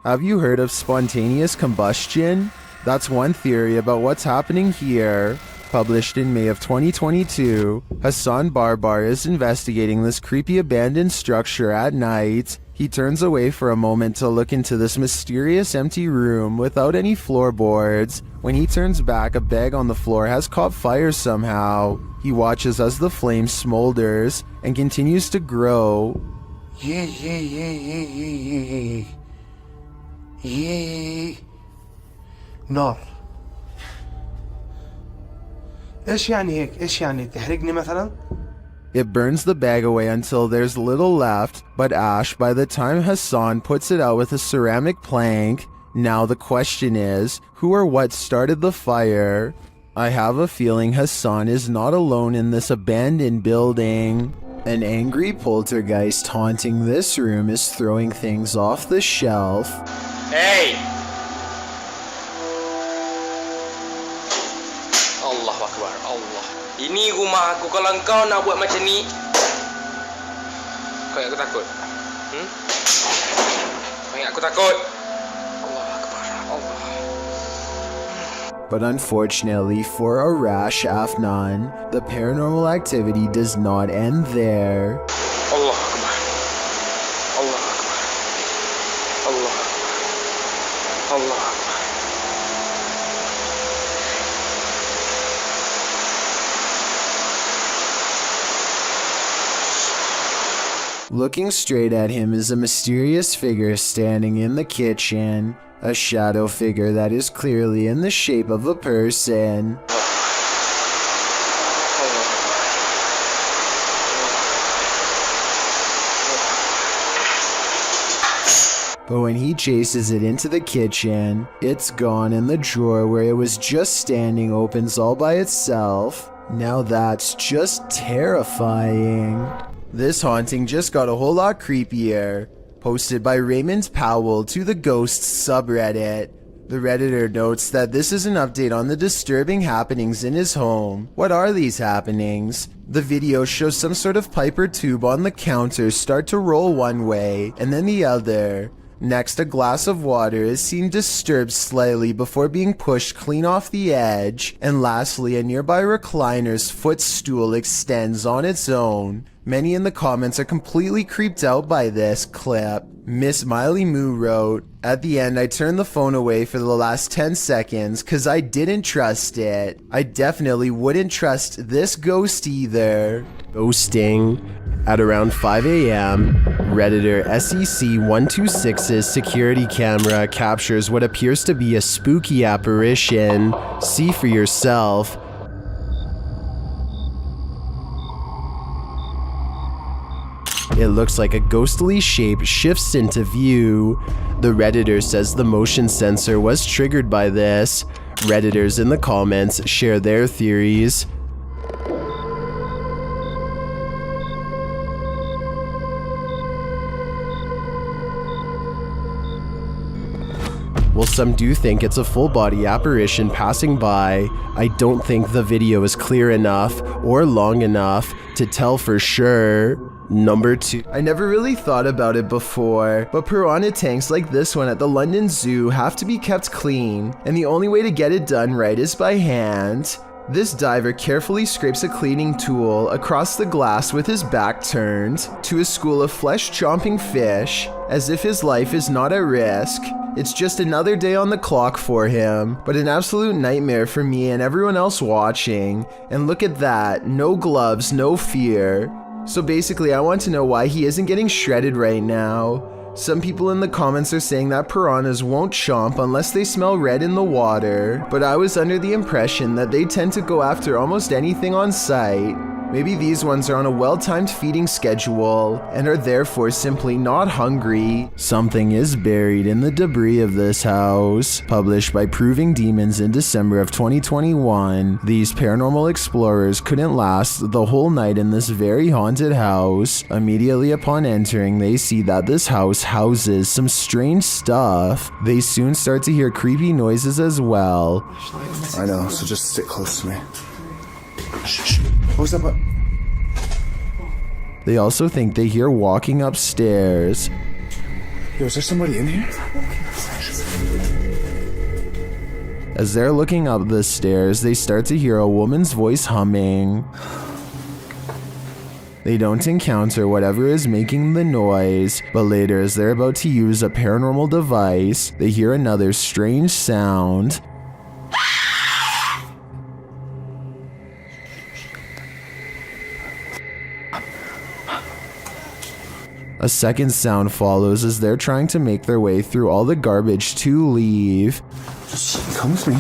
Have you heard of spontaneous combustion? That's one theory about what's happening here. Published in May of 2022, Hassan Barbar is investigating this creepy abandoned structure at night. He turns away for a moment to look into this mysterious empty room without any floorboards. When he turns back, a bag on the floor has caught fire somehow. He watches as the flame smolders and continues to grow. نار. ايش يعني هيك؟ ايش يعني تحرقني مثلا؟ It burns the bag away until there's little left, but ash by the time Hassan puts it out with a ceramic plank. Now the question is, who or what started the fire? I have a feeling Hassan is not alone in this abandoned building. An angry poltergeist haunting this room is throwing things off the shelf. Hey! Allahu Akbar, Allah. Ini rumah aku, kalau kau nak buat macam ni, kau ingat aku takut? Kau ingat aku takut? Allahu Akbar, Allah. But unfortunately for Arash Afnan, the paranormal activity does not end there. Allah Akbar. Allah Akbar. Allah Akbar. Allah Akbar. Looking straight at him is a mysterious figure standing in the kitchen. A shadow figure that is clearly in the shape of a person. But when he chases it into the kitchen, it's gone and the drawer where it was just standing opens all by itself. Now that's just terrifying. This haunting just got a whole lot creepier. Posted by Raymond Powell to the Ghosts subreddit. The Redditor notes that this is an update on the disturbing happenings in his home. What are these happenings? The video shows some sort of pipe or tube on the counter start to roll one way and then the other. Next, a glass of water is seen disturbed slightly before being pushed clean off the edge. And lastly, a nearby recliner's footstool extends on its own. Many in the comments are completely creeped out by this clip. Miss Miley Moo wrote, "At the end I turned the phone away for the last 10 seconds cause I didn't trust it. I definitely wouldn't trust this ghost either." Ghosting. At around 5 a.m., Redditor SEC126's security camera captures what appears to be a spooky apparition. See for yourself. It looks like a ghostly shape shifts into view. The Redditor says the motion sensor was triggered by this. Redditors in the comments share their theories. While some do think it's a full-body apparition passing by, I don't think the video is clear enough or long enough to tell for sure. Number 2. I never really thought about it before, but piranha tanks like this one at the London Zoo have to be kept clean, and the only way to get it done right is by hand. This diver carefully scrapes a cleaning tool across the glass with his back turned to a school of flesh-chomping fish, as if his life is not at risk. It's just another day on the clock for him, but an absolute nightmare for me and everyone else watching. And look at that, no gloves, no fear. So basically, I want to know why he isn't getting shredded right now. Some people in the comments are saying that piranhas won't chomp unless they smell red in the water, but I was under the impression that they tend to go after almost anything on sight. Maybe these ones are on a well-timed feeding schedule and are therefore simply not hungry. Something is buried in the debris of this house. Published by Proving Demons in December of 2021, these paranormal explorers couldn't last the whole night in this very haunted house. Immediately upon entering, they see that this house houses some strange stuff. They soon start to hear creepy noises as well. I know, so just stick close to me. Shh. What was that about? They also think they hear walking upstairs. Yo, is there somebody in here? As they're looking up the stairs, they start to hear a woman's voice humming. They don't encounter whatever is making the noise, but later as they're about to use a paranormal device, they hear another strange sound. A second sound follows as they're trying to make their way through all the garbage to leave. Just come with me.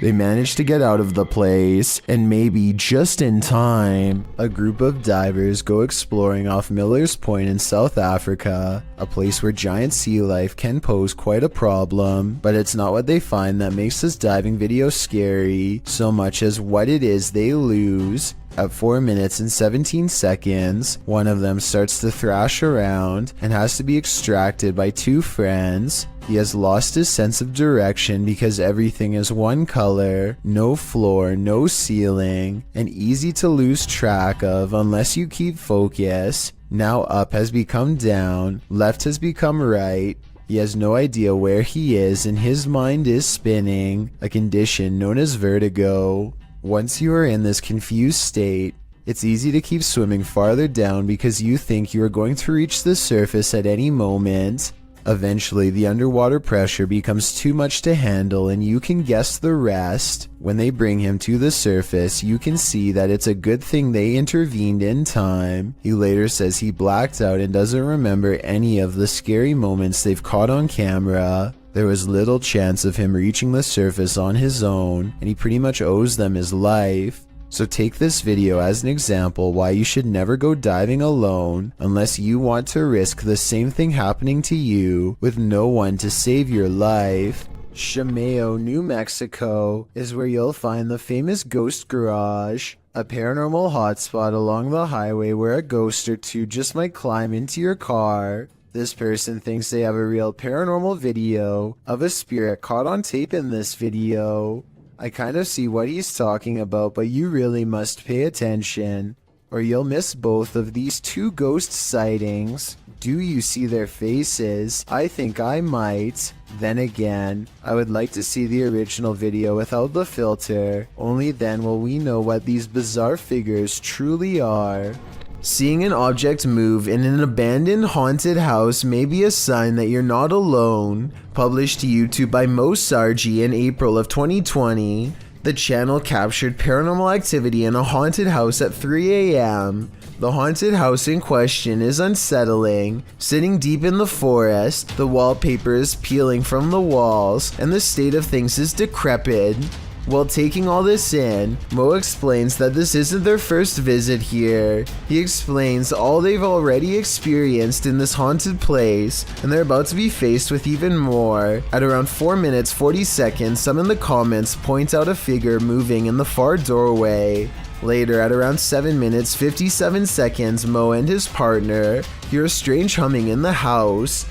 They manage to get out of the place, and maybe just in time, a group of divers go exploring off Miller's Point in South Africa, a place where giant sea life can pose quite a problem, but it's not what they find that makes this diving video scary, so much as what it is they lose. At 4 minutes and 17 seconds, one of them starts to thrash around and has to be extracted by two friends. He has lost his sense of direction because everything is one color, no floor, no ceiling, and easy to lose track of unless you keep focus. Now up has become down, left has become right. He has no idea where he is and his mind is spinning, a condition known as vertigo. Once you are in this confused state, it's easy to keep swimming farther down because you think you are going to reach the surface at any moment. Eventually, the underwater pressure becomes too much to handle and you can guess the rest. When they bring him to the surface, you can see that it's a good thing they intervened in time. He later says he blacked out and doesn't remember any of the scary moments they've caught on camera. There was little chance of him reaching the surface on his own, and he pretty much owes them his life. So take this video as an example why you should never go diving alone unless you want to risk the same thing happening to you with no one to save your life. Shamayo, New Mexico is where you'll find the famous Ghost Garage, a paranormal hotspot along the highway where a ghost or two just might climb into your car. This person thinks they have a real paranormal video of a spirit caught on tape in this video. I kind of see what he's talking about, but you really must pay attention, or you'll miss both of these two ghost sightings. Do you see their faces? I think I might. Then again, I would like to see the original video without the filter. Only then will we know what these bizarre figures truly are. Seeing an object move in an abandoned haunted house may be a sign that you're not alone. Published to YouTube by Mo Sargi in April of 2020, the channel captured paranormal activity in a haunted house at 3 a.m. The haunted house in question is unsettling. Sitting deep in the forest, the wallpaper is peeling from the walls, and the state of things is decrepit. While taking all this in, Mo explains that this isn't their first visit here. He explains all they've already experienced in this haunted place, and they're about to be faced with even more. At around 4 minutes 40 seconds, some in the comments point out a figure moving in the far doorway. Later, at around 7 minutes 57 seconds, Mo and his partner hear a strange humming in the house.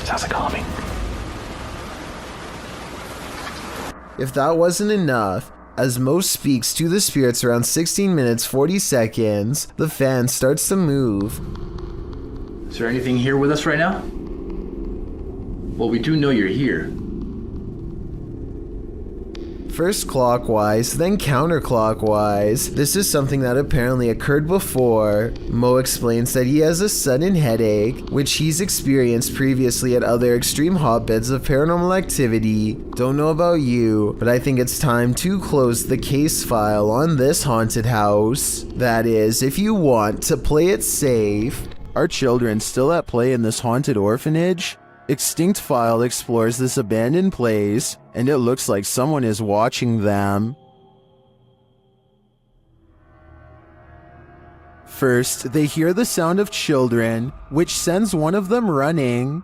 Sounds like humming. If that wasn't enough, as Mo speaks to the spirits around 16 minutes 40 seconds, the fan starts to move. Is there anything here with us right now? Well, we do know you're here. First clockwise, then counterclockwise. This is something that apparently occurred before. Mo explains that he has a sudden headache, which he's experienced previously at other extreme hotbeds of paranormal activity. Don't know about you, but I think it's time to close the case file on this haunted house. That is, if you want to play it safe. Are children still at play in this haunted orphanage? Extinct File explores this abandoned place, and it looks like someone is watching them. First, they hear the sound of children, which sends one of them running.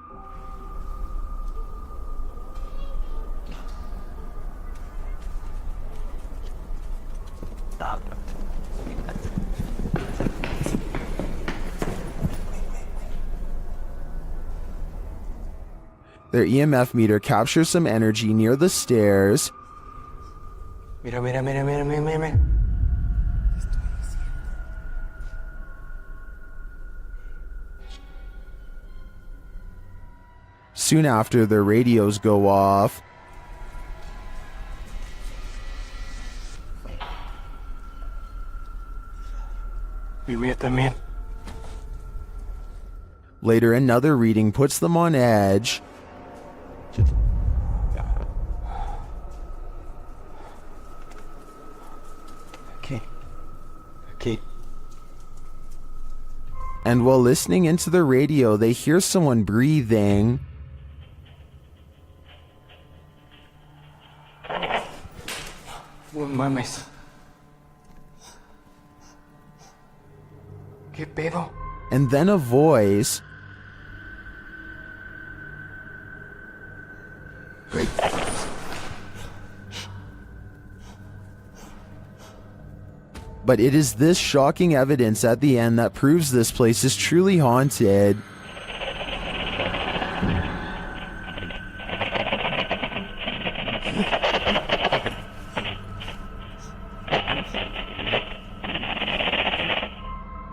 Stop. Their EMF meter captures some energy near the stairs. Mira, mira, mira, mira, mira, mira. Soon after, their radios go off. Mía también. Later, another reading puts them on edge. Okay. And while listening into the radio, they hear someone breathing. No mames. ¿Qué pedo? And then a voice. But it is this shocking evidence at the end that proves this place is truly haunted.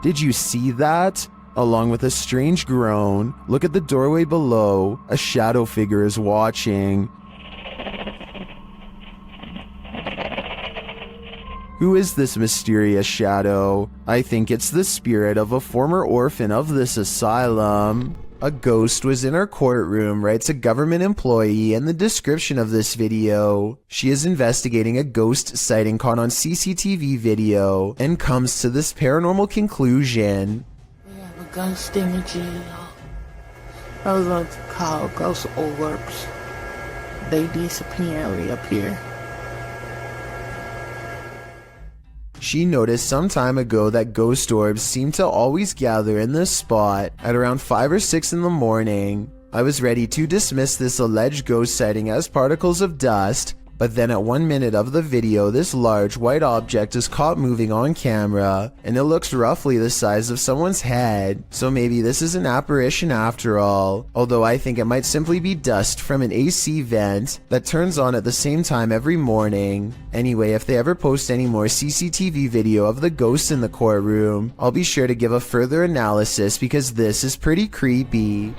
Did you see that? Along with a strange groan, look at the doorway below. A shadow figure is watching. Who is this mysterious shadow? I think it's the spirit of a former orphan of this asylum. A ghost was in our courtroom, writes a government employee in the description of this video. She is investigating a ghost sighting caught on CCTV video and comes to this paranormal conclusion. We have a ghost image. I was going to call ghost orbs. They disappear and reappear. She noticed some time ago that ghost orbs seem to always gather in this spot at around 5 or 6 in the morning. I was ready to dismiss this alleged ghost sighting as particles of dust, but then at 1 minute of the video, this large white object is caught moving on camera, and it looks roughly the size of someone's head, so maybe this is an apparition after all, although I think it might simply be dust from an AC vent that turns on at the same time every morning. Anyway, if they ever post any more CCTV video of the ghosts in the courtroom, I'll be sure to give a further analysis because this is pretty creepy.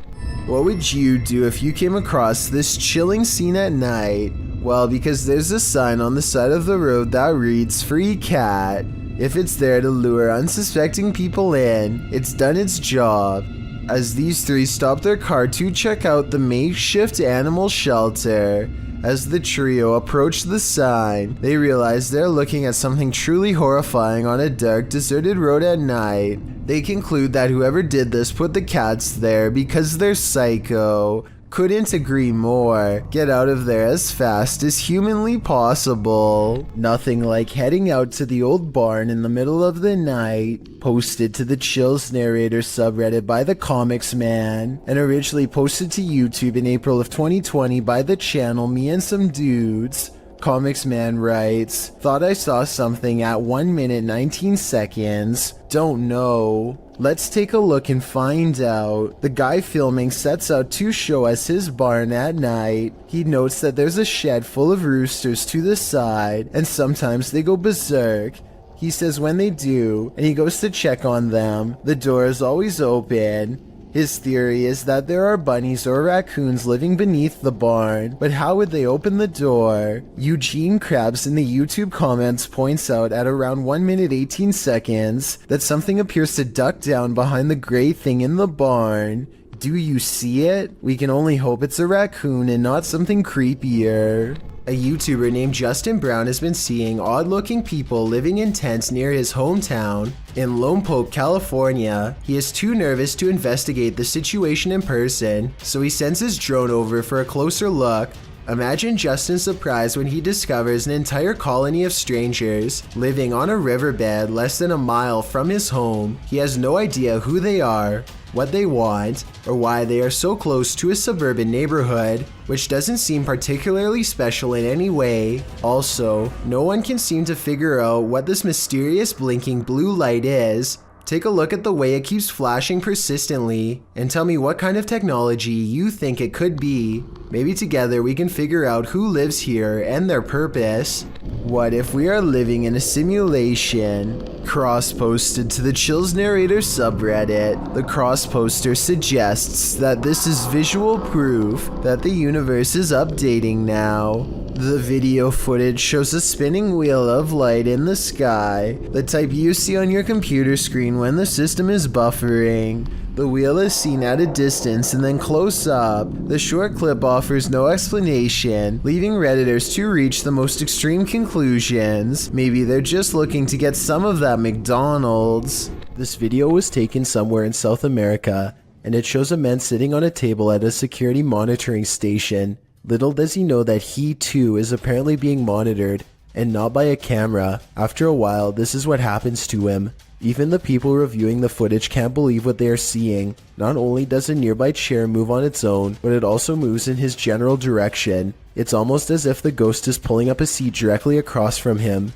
What would you do if you came across this chilling scene at night? Well, because there's a sign on the side of the road that reads "Free Cat." If it's there to lure unsuspecting people in, it's done its job. As these three stop their car to check out the makeshift animal shelter, as the trio approach the sign, they realize they're looking at something truly horrifying on a dark, deserted road at night. They conclude that whoever did this put the cats there because they're psycho. Couldn't agree more. Get out of there as fast as humanly possible. Nothing like heading out to the old barn in the middle of the night. Posted to the Chills Narrator subreddit by the Comics Man, and originally posted to YouTube in April of 2020 by the channel Me and Some Dudes. Comics Man writes, "Thought I saw something at 1 minute 19 seconds. Don't know. Let's take a look and find out." The guy filming sets out to show us his barn at night. He notes that there's a shed full of roosters to the side, and sometimes they go berserk. He says when they do, and he goes to check on them, the door is always open. His theory is that there are bunnies or raccoons living beneath the barn, but how would they open the door? Eugene Krabs in the YouTube comments points out at around 1 minute 18 seconds that something appears to duck down behind the gray thing in the barn. Do you see it? We can only hope it's a raccoon and not something creepier. A YouTuber named Justin Brown has been seeing odd-looking people living in tents near his hometown in Lompoc, California. He is too nervous to investigate the situation in person, so he sends his drone over for a closer look. Imagine Justin's surprise when he discovers an entire colony of strangers living on a riverbed less than a mile from his home. He has no idea who they are, what they want, or why they are so close to a suburban neighborhood, which doesn't seem particularly special in any way. Also, no one can seem to figure out what this mysterious blinking blue light is. Take a look at the way it keeps flashing persistently, and tell me what kind of technology you think it could be. Maybe together we can figure out who lives here and their purpose. What if we are living in a simulation? Cross-posted to the Chills Narrator subreddit, the cross-poster suggests that this is visual proof that the universe is updating now. The video footage shows a spinning wheel of light in the sky, the type you see on your computer screen when the system is buffering. The wheel is seen at a distance and then close up. The short clip offers no explanation, leaving Redditors to reach the most extreme conclusions. Maybe they're just looking to get some of that McDonald's. This video was taken somewhere in South America, and it shows a man sitting on a table at a security monitoring station. Little does he know that he too is apparently being monitored, and not by a camera. After a while, this is what happens to him. Even the people reviewing the footage can't believe what they are seeing. Not only does a nearby chair move on its own, but it also moves in his general direction. It's almost as if the ghost is pulling up a seat directly across from him.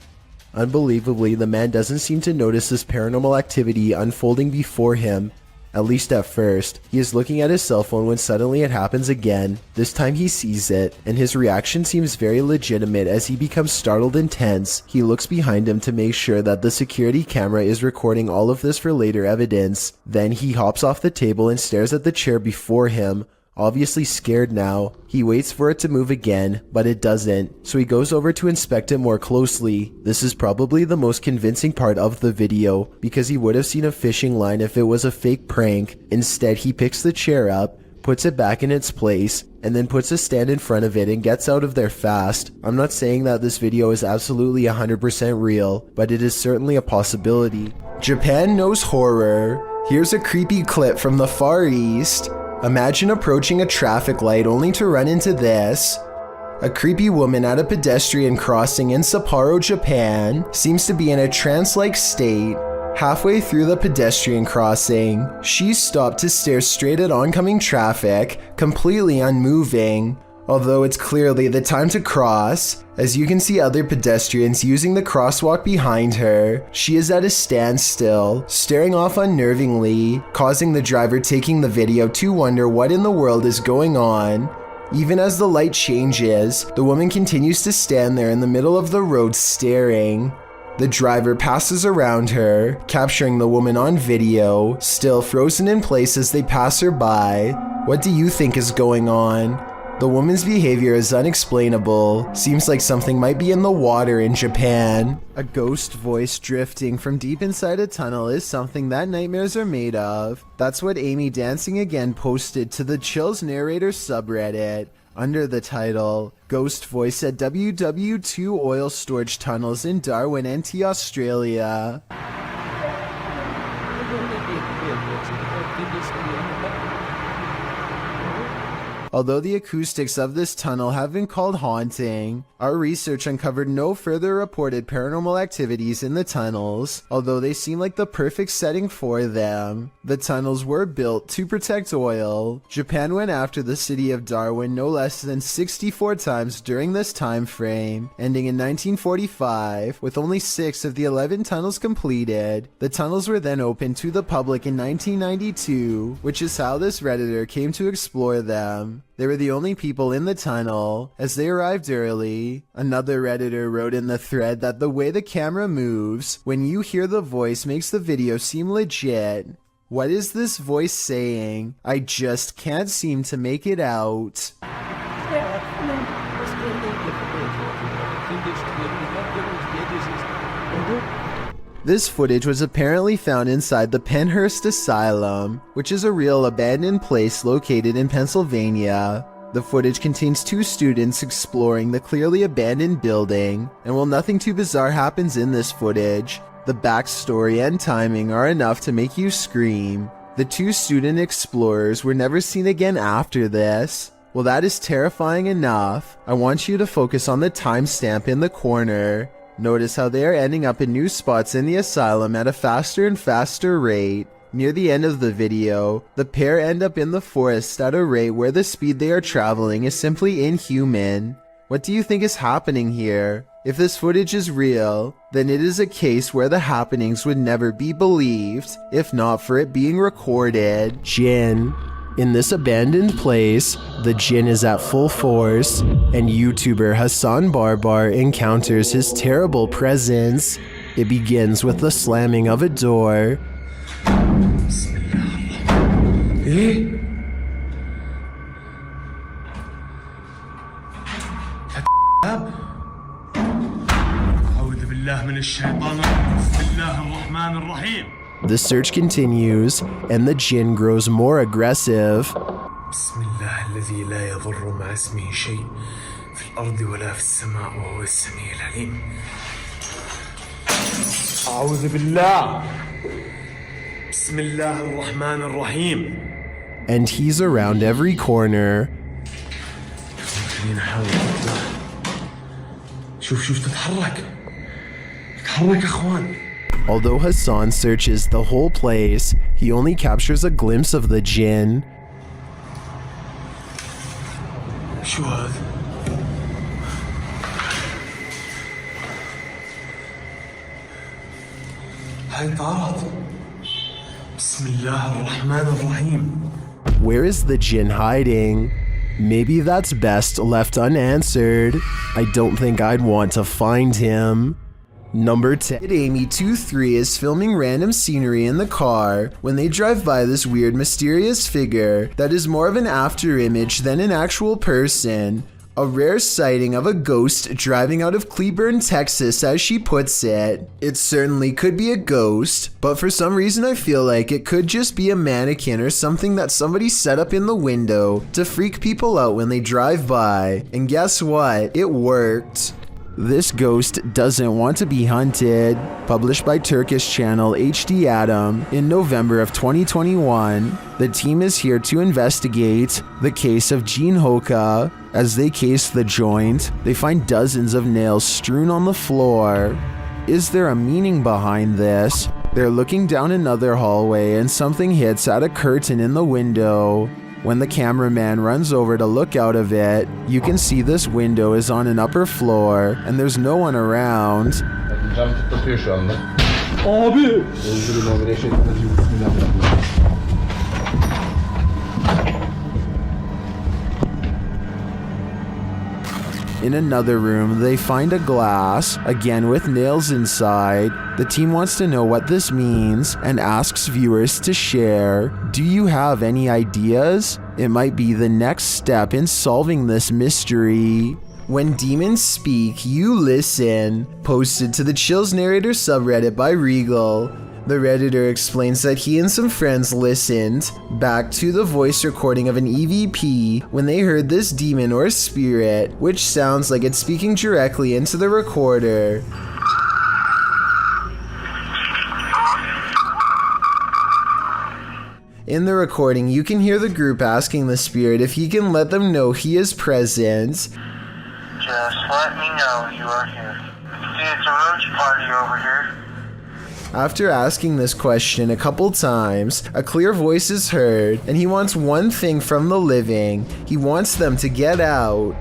Unbelievably, the man doesn't seem to notice this paranormal activity unfolding before him. At least at first. He is looking at his cell phone when suddenly it happens again. This time he sees it, and his reaction seems very legitimate as he becomes startled and tense. He looks behind him to make sure that the security camera is recording all of this for later evidence. Then he hops off the table and stares at the chair before him. Obviously scared now, he waits for it to move again, but it doesn't, so he goes over to inspect it more closely. This is probably the most convincing part of the video, because he would have seen a fishing line if it was a fake prank. Instead, he picks the chair up, puts it back in its place, and then puts a stand in front of it and gets out of there fast. I'm not saying that this video is absolutely 100% real, but it is certainly a possibility. Japan knows horror. Here's a creepy clip from the Far East. Imagine approaching a traffic light only to run into this. A creepy woman at a pedestrian crossing in Sapporo, Japan, seems to be in a trance-like state. Halfway through the pedestrian crossing, she stopped to stare straight at oncoming traffic, completely unmoving. Although it's clearly the time to cross, as you can see other pedestrians using the crosswalk behind her, she is at a standstill, staring off unnervingly, causing the driver taking the video to wonder what in the world is going on. Even as the light changes, the woman continues to stand there in the middle of the road staring. The driver passes around her, capturing the woman on video, still frozen in place as they pass her by. What do you think is going on? The woman's behavior is unexplainable. Seems like something might be in the water in Japan. A ghost voice drifting from deep inside a tunnel is something that nightmares are made of. That's what Amy Dancing Again posted to the Chills Narrator subreddit under the title, Ghost Voice at WW2 Oil Storage Tunnels in Darwin, NT, Australia. Although the acoustics of this tunnel have been called haunting, our research uncovered no further reported paranormal activities in the tunnels, although they seem like the perfect setting for them. The tunnels were built to protect oil. Japan went after the city of Darwin no less than 64 times during this time frame, ending in 1945, with only 6 of the 11 tunnels completed. The tunnels were then opened to the public in 1992, which is how this Redditor came to explore them. They were the only people in the tunnel, as they arrived early. Another Redditor wrote in the thread that the way the camera moves when you hear the voice makes the video seem legit. What is this voice saying? I just can't seem to make it out. This footage was apparently found inside the Penhurst Asylum, which is a real abandoned place located in Pennsylvania. The footage contains 2 students exploring the clearly abandoned building, and while nothing too bizarre happens in this footage, the backstory and timing are enough to make you scream. The 2 student explorers were never seen again after this. Well, that is terrifying enough. I want you to focus on the timestamp in the corner. Notice how they are ending up in new spots in the asylum at a faster and faster rate. Near the end of the video, the pair end up in the forest at a rate where the speed they are traveling is simply inhuman. What do you think is happening here? If this footage is real, then it is a case where the happenings would never be believed, if not for it being recorded. Jinn. In this abandoned place, the Jinn is at full force, and YouTuber Hassan Barbar encounters his terrible presence. It begins with the slamming of a door. The search continues, and the jinn grows more aggressive. بسم الله الذي لا يضر مع اسمه شيء في الأرض ولا في السماء وهو السميع العليم. أعوذ بالله. بسم الله الرحمن الرحيم. And he's around every corner. خلينا نحاول. شوف تتحرك يا اخوان. Although Hassan searches the whole place, he only captures a glimpse of the jinn. شو هذا؟ هاي طارت. بسم الله الرحمن الرحيم. Where is the jinn hiding? Maybe that's best left unanswered. I don't think I'd want to find him. Number 10. Amy23 is filming random scenery in the car when they drive by this weird mysterious figure that is more of an after image than an actual person. A rare sighting of a ghost driving out of Cleburne, Texas, as she puts it. It certainly could be a ghost, but for some reason I feel like it could just be a mannequin or something that somebody set up in the window to freak people out when they drive by. And guess what? It worked. This ghost doesn't want to be hunted. Published by Turkish channel HD Adam in November of 2021, the team is here to investigate the case of Jean Hoka. As they case the joint, they find dozens of nails strewn on the floor. Is there a meaning behind this? They're looking down another hallway and something hits at a curtain in the window. When the cameraman runs over to look out of it, you can see this window is on an upper floor and there's no one around. In another room, they find a glass, again with nails inside. The team wants to know what this means and asks viewers to share. Do you have any ideas? It might be the next step in solving this mystery. When demons speak, you listen. Posted to the Chills Narrator subreddit by Regal. The Redditor explains that he and some friends listened back to the voice recording of an EVP when they heard this demon or spirit, which sounds like it's speaking directly into the recorder. In the recording, you can hear the group asking the spirit if he can let them know he is present. Just let me know you are here. See, it's a roach party over here. After asking this question a couple times, a clear voice is heard, and he wants one thing from the living. He wants them to get out.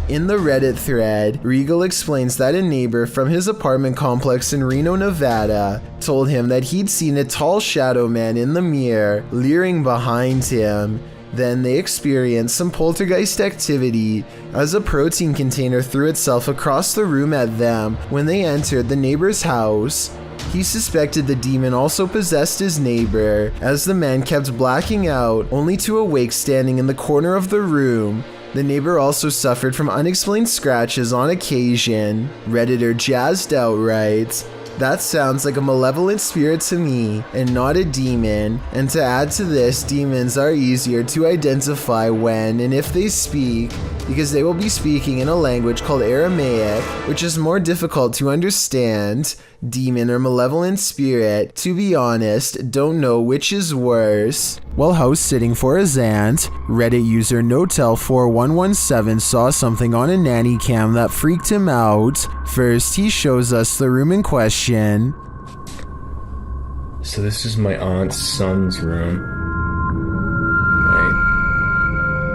In the Reddit thread, Regal explains that a neighbor from his apartment complex in Reno, Nevada, told him that he'd seen a tall shadow man in the mirror, leering behind him. Then they experienced some poltergeist activity as a protein container threw itself across the room at them when they entered the neighbor's house. He suspected the demon also possessed his neighbor, as the man kept blacking out, only to awake standing in the corner of the room. The neighbor also suffered from unexplained scratches on occasion. Redditor Jazzed Out writes, "That sounds like a malevolent spirit to me, and not a demon. And to add to this, demons are easier to identify when and if they speak, because they will be speaking in a language called Aramaic, which is more difficult to understand. Demon or malevolent spirit, to be honest, don't know which is worse." While house sitting for his aunt, Reddit user Notel4117 saw something on a nanny cam that freaked him out. First, he shows us the room in question. So this is my aunt's son's room. Right?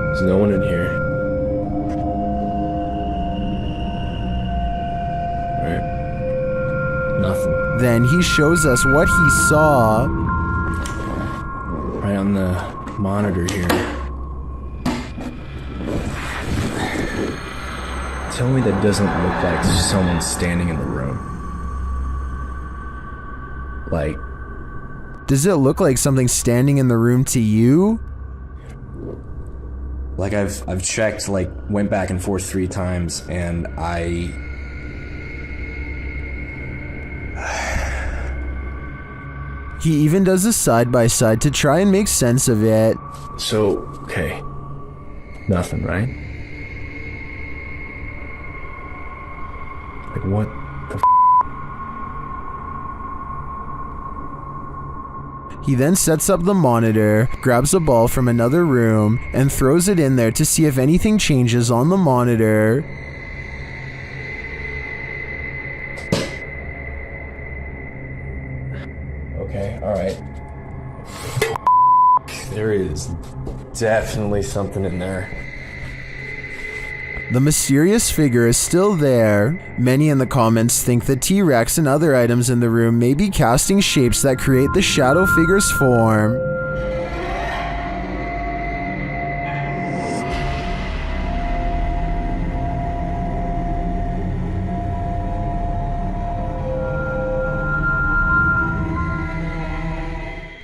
There's no one in here. Right? Nothing. Then he shows us what he saw. Right on the monitor here. Tell me that doesn't look like someone standing in the room. Like, Does it look like something standing in the room to you? Like I've checked, like went back and forth 3 times, and He even does a side-by-side to try and make sense of it. So, okay. Nothing, right? Like what the f? He then sets up the monitor, grabs a ball from another room, and throws it in there to see if anything changes on the monitor. Okay, alright. There is definitely something in there. The mysterious figure is still there. Many in the comments think the T-Rex and other items in the room may be casting shapes that create the shadow figure's form.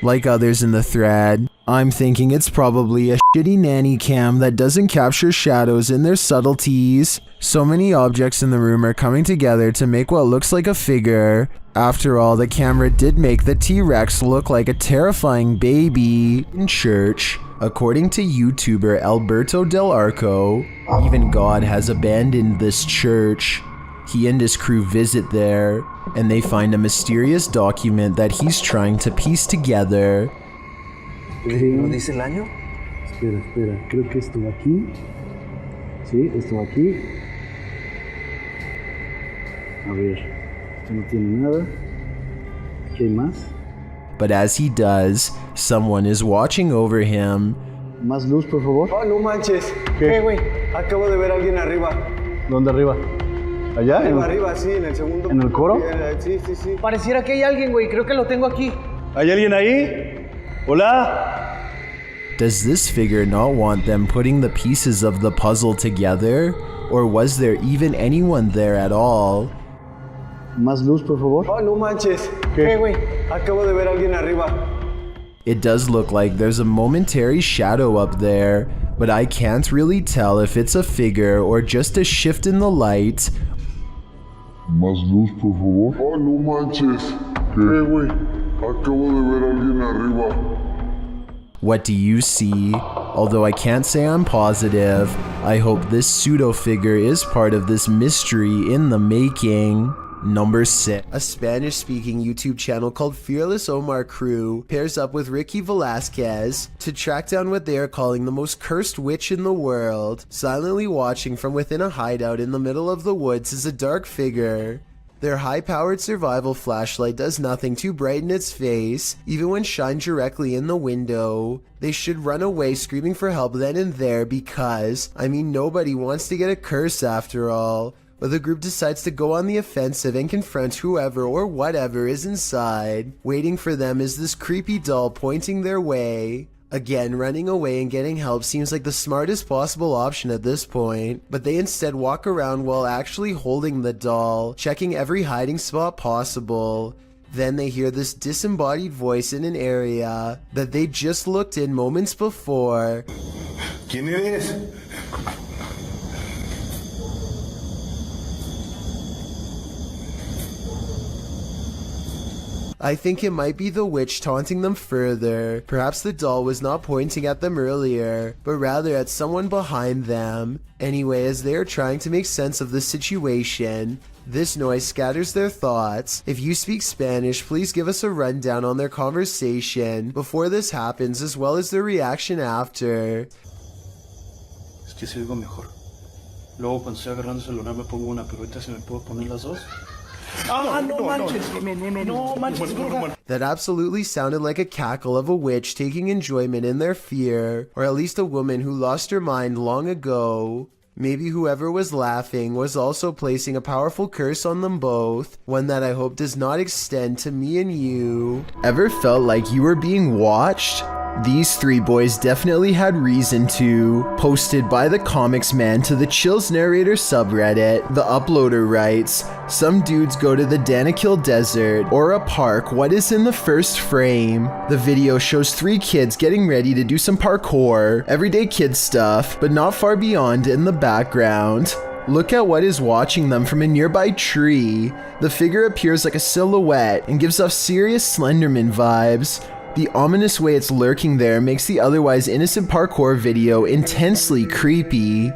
Like others in the thread, I'm thinking it's probably a shitty nanny cam that doesn't capture shadows in their subtleties. So many objects in the room are coming together to make what looks like a figure. After all, the camera did make the T-Rex look like a terrifying baby. In church, according to YouTuber Alberto Del Arco, even God has abandoned this church. He and his crew visit there, and they find a mysterious document that he's trying to piece together. ¿No dice el año? Espera, creo que esto va aquí. Sí, esto va aquí. A ver, esto no tiene nada. ¿Qué hay más? But as he does, someone is watching over him. Más luz, por favor. Oh, no manches. ¿Qué? Güey, acabo de ver a alguien arriba. ¿Dónde arriba? ¿Allá? Arriba, sí, en el segundo. ¿En el coro? Sí. Pareciera que hay alguien, güey. Creo que lo tengo aquí. ¿Hay alguien ahí? ¿Hola? Does this figure not want them putting the pieces of the puzzle together? Or was there even anyone there at all? Más luz, por favor. Oh, no manches. ¿Qué? Güey, acabo de ver a alguien arriba. It does look like there's a momentary shadow up there, but I can't really tell if it's a figure or just a shift in the light. Más luz, por favor. Oh, no manches. ¿Qué, güey? Acabo de ver a alguien arriba. What do you see? Although I can't say I'm positive, I hope this pseudo-figure is part of this mystery in the making. Number 6. A Spanish-speaking YouTube channel called Fearless Omar Crew pairs up with Ricky Velasquez to track down what they are calling the most cursed witch in the world. Silently watching from within a hideout in the middle of the woods is a dark figure. Their high-powered survival flashlight does nothing to brighten its face, even when shined directly in the window. They should run away screaming for help then and there because, nobody wants to get a curse after all. But the group decides to go on the offensive and confront whoever or whatever is inside. Waiting for them is this creepy doll pointing their way. Again, running away and getting help seems like the smartest possible option at this point, but they instead walk around while actually holding the doll, checking every hiding spot possible. Then they hear this disembodied voice in an area that they just looked in moments before. ¿Quién eres? I think it might be the witch taunting them further. Perhaps the doll was not pointing at them earlier, but rather at someone behind them. Anyway, as they are trying to make sense of the situation, this noise scatters their thoughts. If you speak Spanish, please give us a rundown on their conversation before this happens, as well as their reaction after. Es que se oigo mejor. Luego cuando estoy agarrando el celular me pongo una, pero ahorita se me puedo poner las dos. That absolutely sounded like a cackle of a witch taking enjoyment in their fear, or at least a woman who lost her mind long ago. Maybe whoever was laughing was also placing a powerful curse on them both, one that I hope does not extend to me and you. Ever felt like you were being watched? These 3 boys definitely had reason to. Posted by the Comics Man to the Chills Narrator subreddit, the uploader writes, Some dudes go to the Danakil Desert or a park. What is in the first frame? The video shows 3 kids getting ready to do some parkour, everyday kid stuff, but not far beyond in the background. Look at what is watching them from a nearby tree. The figure appears like a silhouette and gives off serious Slenderman vibes. The ominous way it's lurking there makes the otherwise innocent parkour video intensely creepy.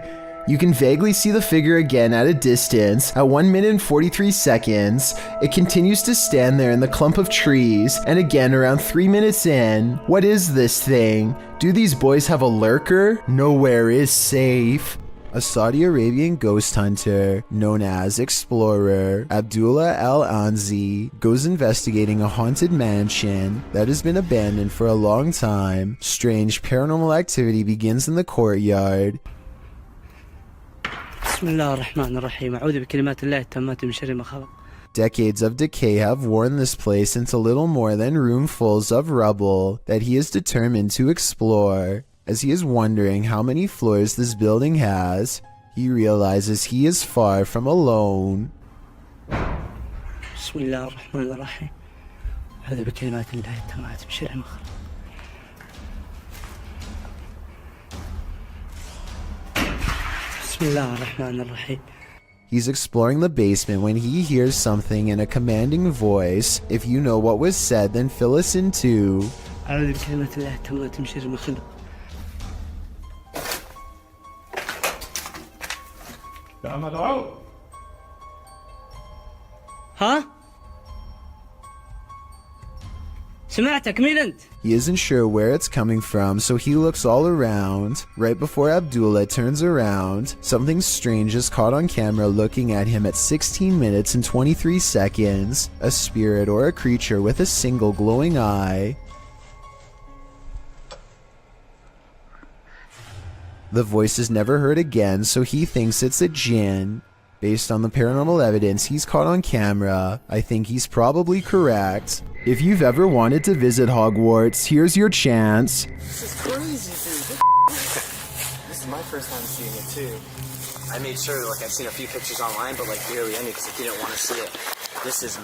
You can vaguely see the figure again at a distance. At 1 minute and 43 seconds, it continues to stand there in the clump of trees, and again around 3 minutes in. What is this thing? Do these boys have a lurker? Nowhere is safe. A Saudi Arabian ghost hunter, known as Explorer, Abdullah Al-Anzi, goes investigating a haunted mansion that has been abandoned for a long time. Strange paranormal activity begins in the courtyard. Decades of decay have worn this place into little more than roomfuls of rubble that he is determined to explore. As he is wondering how many floors this building has, he realizes he is far from alone. He's exploring the basement when he hears something in a commanding voice. If you know what was said, then fill us in too. Huh? He isn't sure where it's coming from, so he looks all around. Right before Abdullah turns around, something strange is caught on camera looking at him at 16 minutes and 23 seconds. A spirit or a creature with a single glowing eye. The voice is never heard again, so he thinks it's a djinn. Based on the paranormal evidence he's caught on camera, I think he's probably correct. If you've ever wanted to visit Hogwarts, here's your chance. This is crazy, dude. This is my first time seeing it too. I made sure, like, I've seen a few pictures online, but like barely any because I didn't want to see it. This is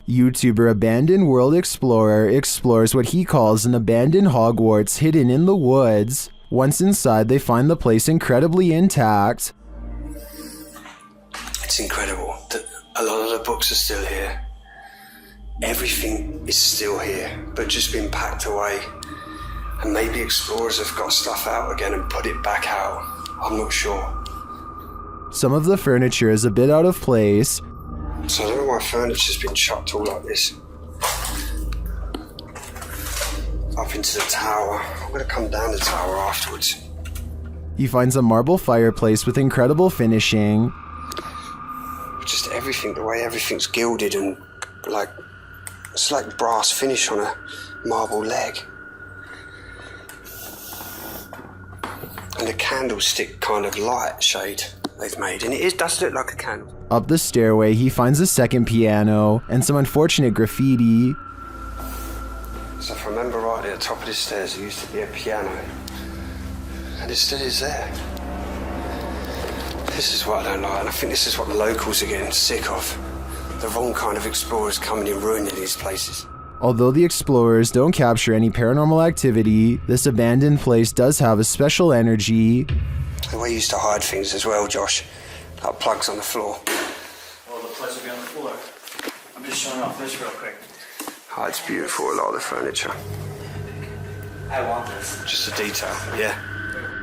YouTuber Abandoned World Explorer explores what he calls an abandoned Hogwarts hidden in the woods. Once inside, they find the place incredibly intact. It's incredible that a lot of the books are still here. Everything is still here, but just been packed away. And maybe explorers have got stuff out again and put it back out. I'm not sure. Some of the furniture is a bit out of place. So I don't know why furniture's been chucked all like this. Up into the tower. I'm gonna come down the tower afterwards. He finds a marble fireplace with incredible finishing. Just everything, the way everything's gilded and like, it's like brass finish on a marble leg. And a candlestick kind of light shade they've made, and it does look like a candle. Up the stairway, he finds a second piano and some unfortunate graffiti. So if I remember rightly, at the top of the stairs there used to be a piano, and it still is there. This is what I don't like, and I think this is what the locals are getting sick of. The wrong kind of explorers coming and ruining these places. Although the explorers don't capture any paranormal activity, this abandoned place does have a special energy. The way you used to hide things as well, Josh. Like plugs on the floor. Well, the plugs will be on the floor. I'm just showing off this real quick. Oh, it's beautiful, a lot of the furniture. I want this. Just a detail, yeah.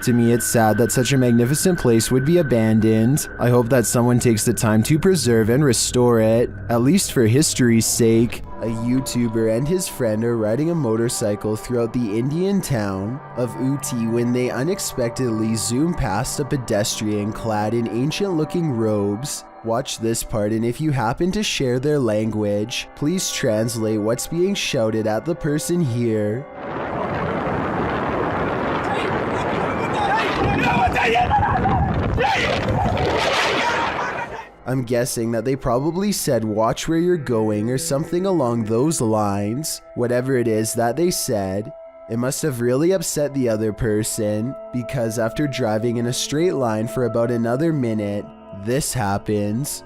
To me, it's sad that such a magnificent place would be abandoned. I hope that someone takes the time to preserve and restore it, at least for history's sake. A YouTuber and his friend are riding a motorcycle throughout the Indian town of Ooty when they unexpectedly zoom past a pedestrian clad in ancient-looking robes. Watch this part, and if you happen to share their language, please translate what's being shouted at the person here. I'm guessing that they probably said watch where you're going or something along those lines. Whatever it is that they said, it must have really upset the other person, because after driving in a straight line for about another minute, this happens.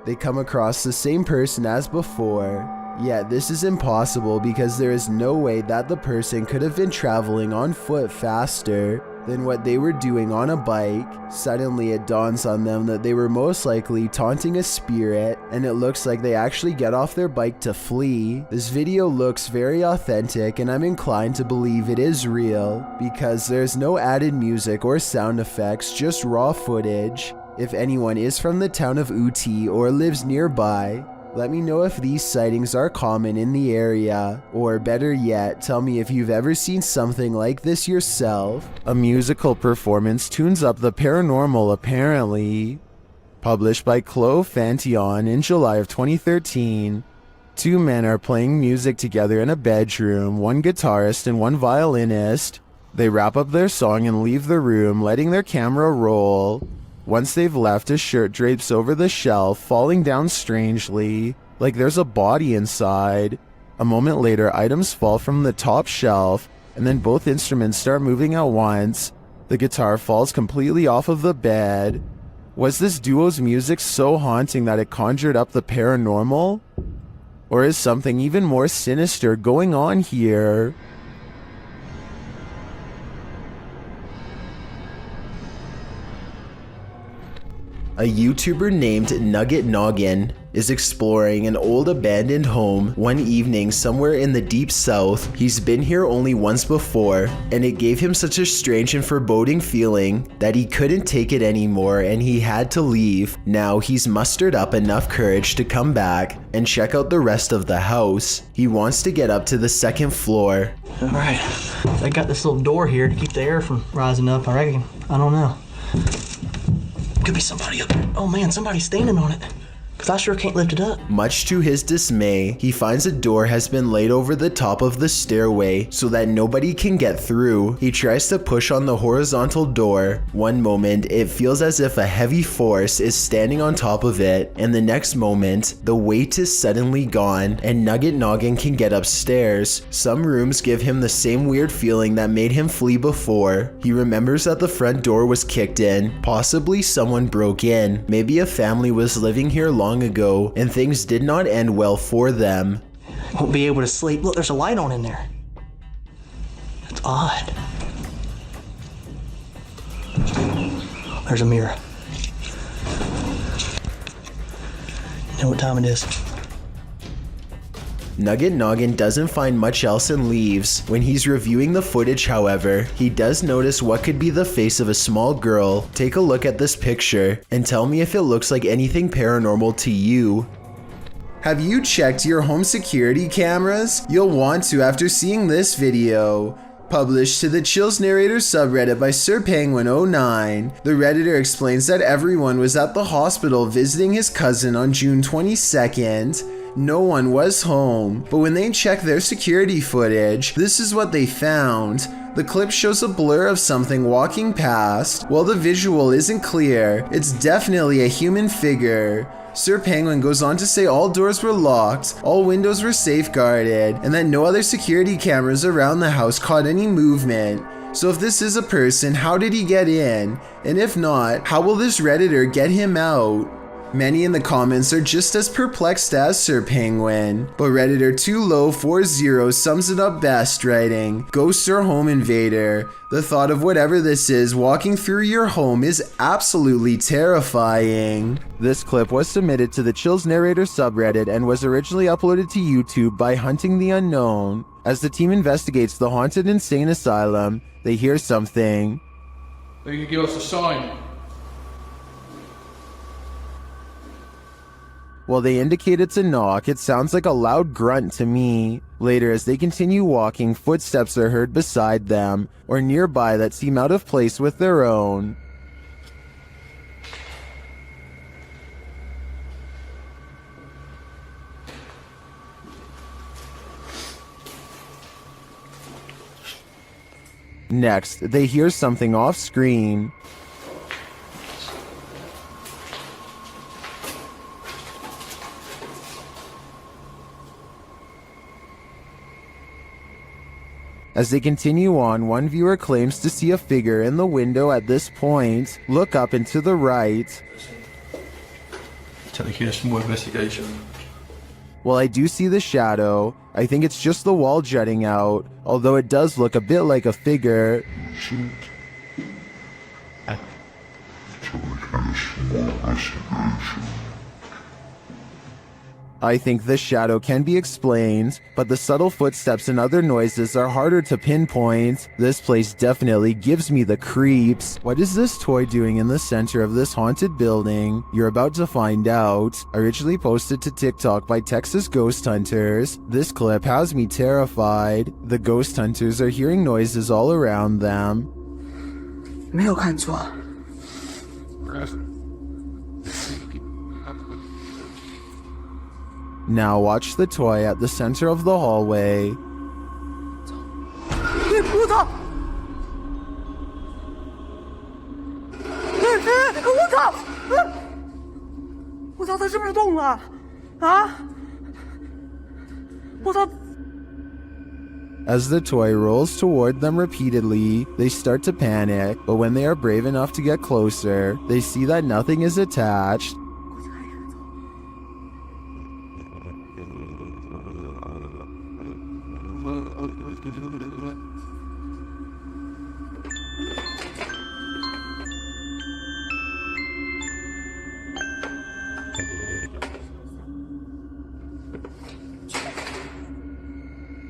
They come across the same person as before. Yet this is impossible because there is no way that the person could have been traveling on foot faster than what they were doing on a bike. Suddenly it dawns on them that they were most likely taunting a spirit, and it looks like they actually get off their bike to flee. This video looks very authentic, and I'm inclined to believe it is real because there's no added music or sound effects, just raw footage. If anyone is from the town of Uti or lives nearby, let me know if these sightings are common in the area, or better yet, tell me if you've ever seen something like this yourself. A musical performance tunes up the paranormal apparently. Published by Chloe Fantion in July of 2013. Two men are playing music together in a bedroom, one guitarist and one violinist. They wrap up their song and leave the room, letting their camera roll. Once they've left, a shirt drapes over the shelf, falling down strangely, like there's a body inside. A moment later, items fall from the top shelf, and then both instruments start moving at once. The guitar falls completely off of the bed. Was this duo's music so haunting that it conjured up the paranormal? Or is something even more sinister going on here? A YouTuber named Nugget Noggin is exploring an old abandoned home one evening somewhere in the deep south. He's been here only once before, and it gave him such a strange and foreboding feeling that he couldn't take it anymore and he had to leave. Now he's mustered up enough courage to come back and check out the rest of the house. He wants to get up to the second floor. Alright, I got this little door here to keep the air from rising up, I reckon. I don't know. Could be somebody up there. Oh man, somebody's standing on it. Cause I sure can't lift it up. Much to his dismay, he finds a door has been laid over the top of the stairway so that nobody can get through. He tries to push on the horizontal door. One moment, it feels as if a heavy force is standing on top of it, and the next moment, the weight is suddenly gone, and Nugget Noggin can get upstairs. Some rooms give him the same weird feeling that made him flee before. He remembers that the front door was kicked in. Possibly someone broke in. Maybe a family was living here long ago, and things did not end well for them. Won't be able to sleep. Look, there's a light on in there. That's odd. There's a mirror. You know what time it is? Nugget Noggin doesn't find much else and leaves. When he's reviewing the footage, however, he does notice what could be the face of a small girl. Take a look at this picture and tell me if it looks like anything paranormal to you. Have you checked your home security cameras? You'll want to after seeing this video. Published to the Chills Narrator subreddit by SirPenguin09, the Redditor explains that everyone was at the hospital visiting his cousin on June 22nd. No one was home, but when they checked their security footage, this is what they found. The clip shows a blur of something walking past. While the visual isn't clear, it's definitely a human figure. Sir Penguin goes on to say all doors were locked, all windows were safeguarded, and that no other security cameras around the house caught any movement. So if this is a person, how did he get in? And if not, how will this Redditor get him out? Many in the comments are just as perplexed as Sir Penguin, but Redditor 2low40 sums it up best, writing, "Ghosts are home invader. The thought of whatever this is walking through your home is absolutely terrifying." This clip was submitted to the Chills Narrator subreddit and was originally uploaded to YouTube by Hunting the Unknown. As the team investigates the haunted insane asylum, they hear something. They could give us a sign. While they indicate it's a knock, it sounds like a loud grunt to me. Later, as they continue walking, footsteps are heard beside them, or nearby that seem out of place with their own. Next, they hear something off screen. As they continue on, one viewer claims to see a figure in the window at this point. Look up and to the right. Technically, it's more investigation. Well, I do see the shadow. I think it's just the wall jutting out, although it does look a bit like a figure. I think this shadow can be explained, but the subtle footsteps and other noises are harder to pinpoint. This place definitely gives me the creeps. What is this toy doing in the center of this haunted building? You're about to find out. Originally posted to TikTok by Texas Ghost Hunters, this clip has me terrified. The ghost hunters are hearing noises all around them. 没有看错。 Now watch the toy at the center of the hallway. 我操！我操！我操！它是不是动了？啊！我操！ As the toy rolls toward them repeatedly, they start to panic, but when they are brave enough to get closer, they see that nothing is attached.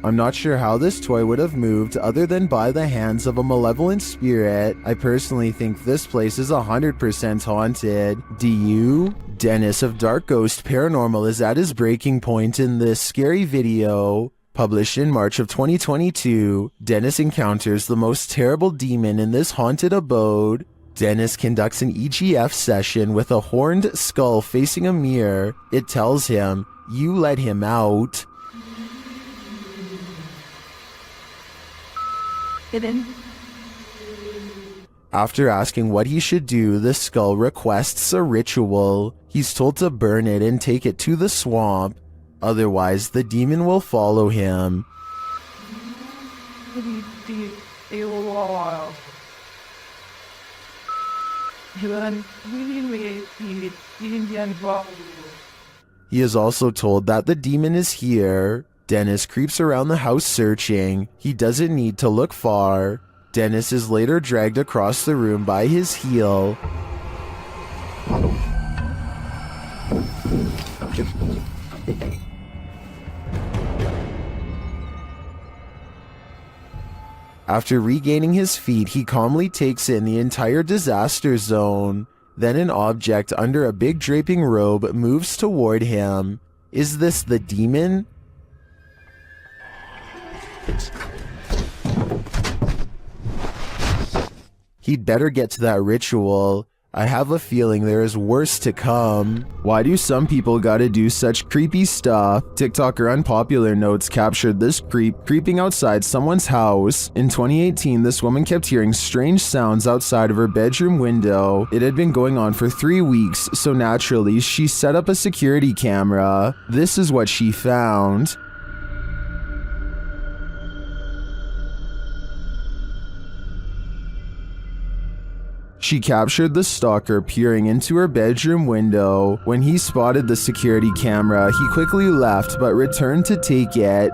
I'm not sure how this toy would have moved other than by the hands of a malevolent spirit. I personally think this place is 100% haunted. Do you? Dennis of Dark Ghost Paranormal is at his breaking point in this scary video. Published in March of 2022, Dennis encounters the most terrible demon in this haunted abode. Dennis conducts an EGF session with a horned skull facing a mirror. It tells him, "You let him out." After asking what he should do, the skull requests a ritual. He's told to burn it and take it to the swamp. Otherwise, the demon will follow him. He is also told that the demon is here. Dennis creeps around the house searching. He doesn't need to look far. Dennis is later dragged across the room by his heel. After regaining his feet, he calmly takes in the entire disaster zone. Then an object under a big draping robe moves toward him. Is this the demon? He'd better get to that ritual. I have a feeling there is worse to come. Why do some people gotta do such creepy stuff? TikToker Unpopular Notes captured this creep creeping outside someone's house. In 2018, this woman kept hearing strange sounds outside of her bedroom window. It had been going on for 3 weeks, so naturally, she set up a security camera. This is what she found. She captured the stalker peering into her bedroom window. When he spotted the security camera, he quickly left but returned to take it.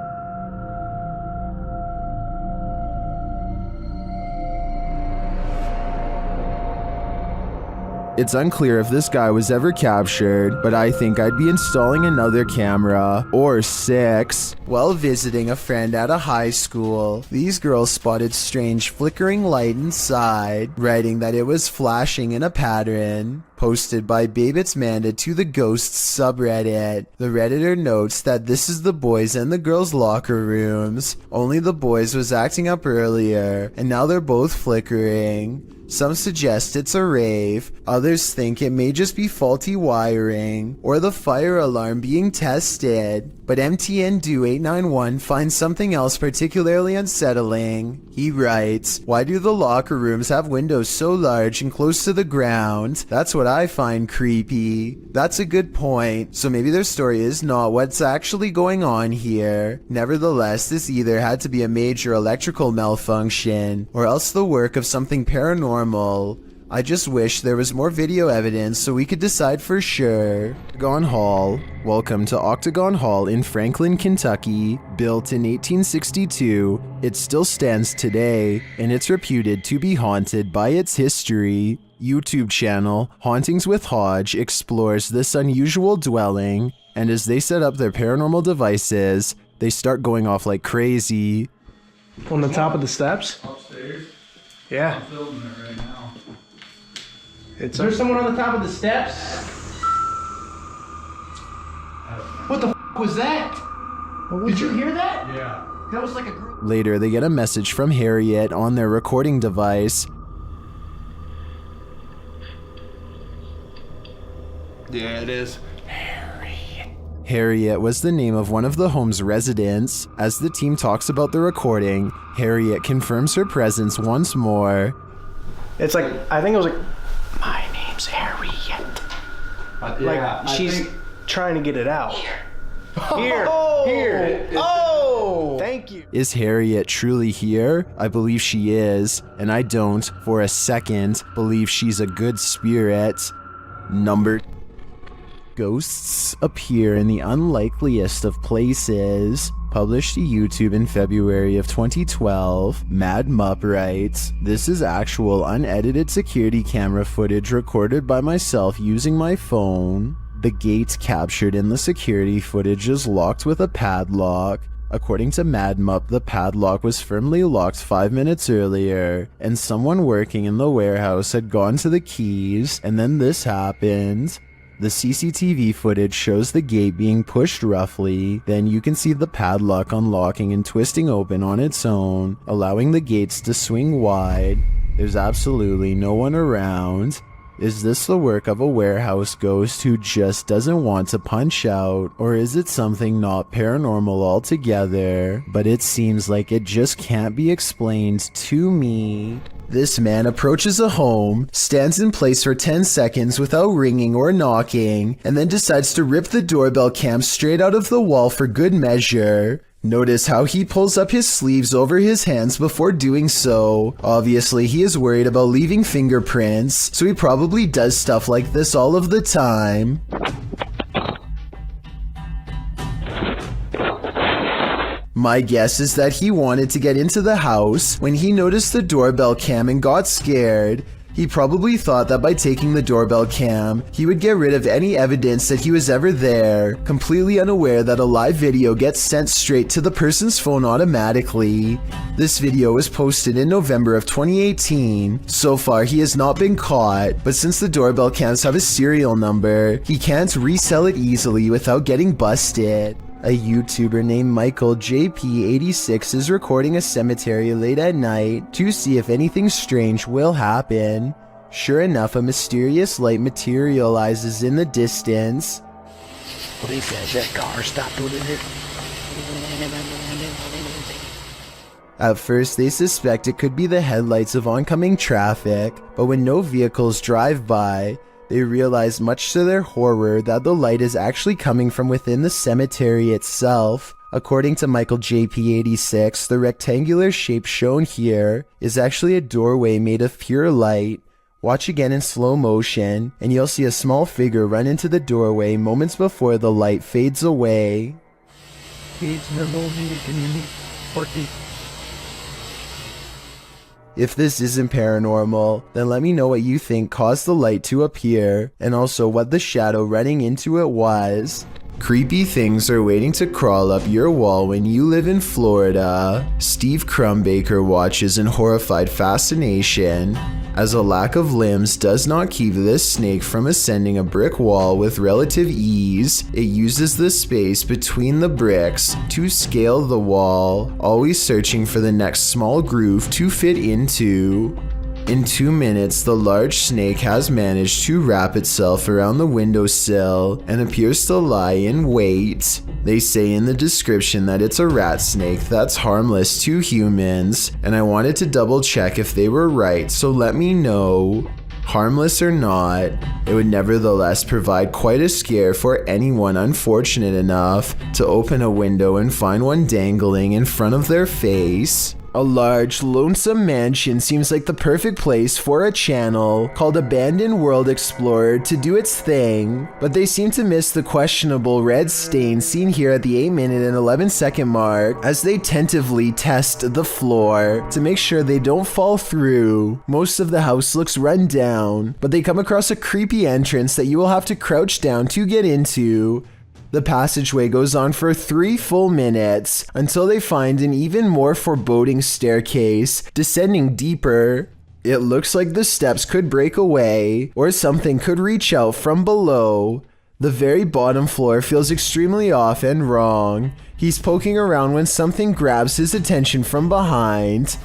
It's unclear if this guy was ever captured, but I think I'd be installing another camera, or 6. While visiting a friend at a high school, these girls spotted strange flickering light inside, writing that it was flashing in a pattern. Posted by Babitz Manda to the Ghosts subreddit. The redditor notes that this is the boys and the girls' locker rooms. Only the boys was acting up earlier, and now they're both flickering. Some suggest it's a rave, others think it may just be faulty wiring, or the fire alarm being tested. But MTN Do 891 finds something else particularly unsettling. He writes, "Why do the locker rooms have windows so large and close to the ground? That's what I find creepy. That's a good point. So maybe their story is not what's actually going on here. Nevertheless, this either had to be a major electrical malfunction or else the work of something paranormal. I just wish there was more video evidence so we could decide for sure. Octagon Hall. Welcome to Octagon Hall in Franklin, Kentucky. Built in 1862, it still stands today, and it's reputed to be haunted by its history. YouTube channel Hauntings with Hodge explores this unusual dwelling, and as they set up their paranormal devices, they start going off like crazy. On the top of the steps? Upstairs? Yeah. I'm filming it right now. Is there someone on the top of the steps? What the f was that? Did you hear that? Yeah. That was like a group. Later, they get a message from Harriet on their recording device. Yeah, it is. Harriet was the name of one of the home's residents. As the team talks about the recording, Harriet confirms her presence once more. It's like, I think it was like, my name's Harriet. Yeah, she's trying to get it out. Here. Thank you. Is Harriet truly here? I believe she is, and I don't, for a second, believe she's a good spirit. Number Ghosts appear in the unlikeliest of places. Published to YouTube in February of 2012, Mad Mupp writes, "This is actual unedited security camera footage recorded by myself using my phone. The gate captured in the security footage is locked with a padlock. According to Mad Mupp, the padlock was firmly locked 5 minutes earlier, and someone working in the warehouse had gone to the keys, and then this happened. The CCTV footage shows the gate being pushed roughly, then you can see the padlock unlocking and twisting open on its own, allowing the gates to swing wide. There's absolutely no one around. Is this the work of a warehouse ghost who just doesn't want to punch out, or is it something not paranormal altogether? But it seems like it just can't be explained to me." This man approaches a home, stands in place for 10 seconds without ringing or knocking, and then decides to rip the doorbell cam straight out of the wall for good measure. Notice how he pulls up his sleeves over his hands before doing so. Obviously, he is worried about leaving fingerprints, so he probably does stuff like this all of the time. My guess is that he wanted to get into the house when he noticed the doorbell cam and got scared. He probably thought that by taking the doorbell cam, he would get rid of any evidence that he was ever there, completely unaware that a live video gets sent straight to the person's phone automatically. This video was posted in November of 2018. So far, he has not been caught, but since the doorbell cams have a serial number, he can't resell it easily without getting busted. A YouTuber named Michael JP86 is recording a cemetery late at night to see if anything strange will happen. Sure enough, a mysterious light materializes in the distance. What is that? That car stopped with it? At first, they suspect it could be the headlights of oncoming traffic, but when no vehicles drive by, they realize much to their horror that the light is actually coming from within the cemetery itself. According to Michael JP86, the rectangular shape shown here is actually a doorway made of pure light. Watch again in slow motion, and you'll see a small figure run into the doorway moments before the light fades away. If this isn't paranormal, then let me know what you think caused the light to appear, and also what the shadow running into it was. Creepy things are waiting to crawl up your wall when you live in Florida. Steve Crumbaker watches in horrified fascination, as a lack of limbs does not keep this snake from ascending a brick wall with relative ease. It uses the space between the bricks to scale the wall, always searching for the next small groove to fit into. In 2 minutes, the large snake has managed to wrap itself around the windowsill and appears to lie in wait. They say in the description that it's a rat snake that's harmless to humans, and I wanted to double check if they were right, so let me know. Harmless or not, it would nevertheless provide quite a scare for anyone unfortunate enough to open a window and find one dangling in front of their face. A large, lonesome mansion seems like the perfect place for a channel called Abandoned World Explorer to do its thing, but they seem to miss the questionable red stain seen here at the 8-minute and 11-second mark as they tentatively test the floor to make sure they don't fall through. Most of the house looks run down, but they come across a creepy entrance that you will have to crouch down to get into. The passageway goes on for 3 full minutes until they find an even more foreboding staircase descending deeper. It looks like the steps could break away or something could reach out from below. The very bottom floor feels extremely off and wrong. He's poking around when something grabs his attention from behind.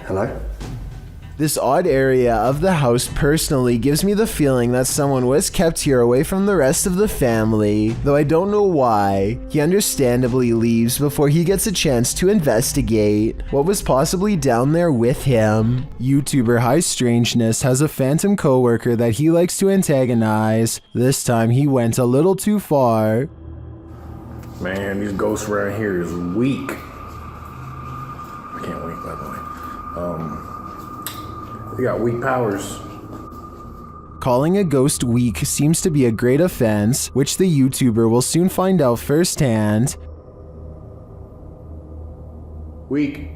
Hello? This odd area of the house personally gives me the feeling that someone was kept here away from the rest of the family, though I don't know why. He understandably leaves before he gets a chance to investigate what was possibly down there with him. YouTuber High Strangeness has a phantom coworker that he likes to antagonize. This time he went a little too far. Man, these ghosts around here is weak. I can't wait, by the way. They got weak powers. Calling a ghost weak seems to be a great offense, which the YouTuber will soon find out firsthand. Weak.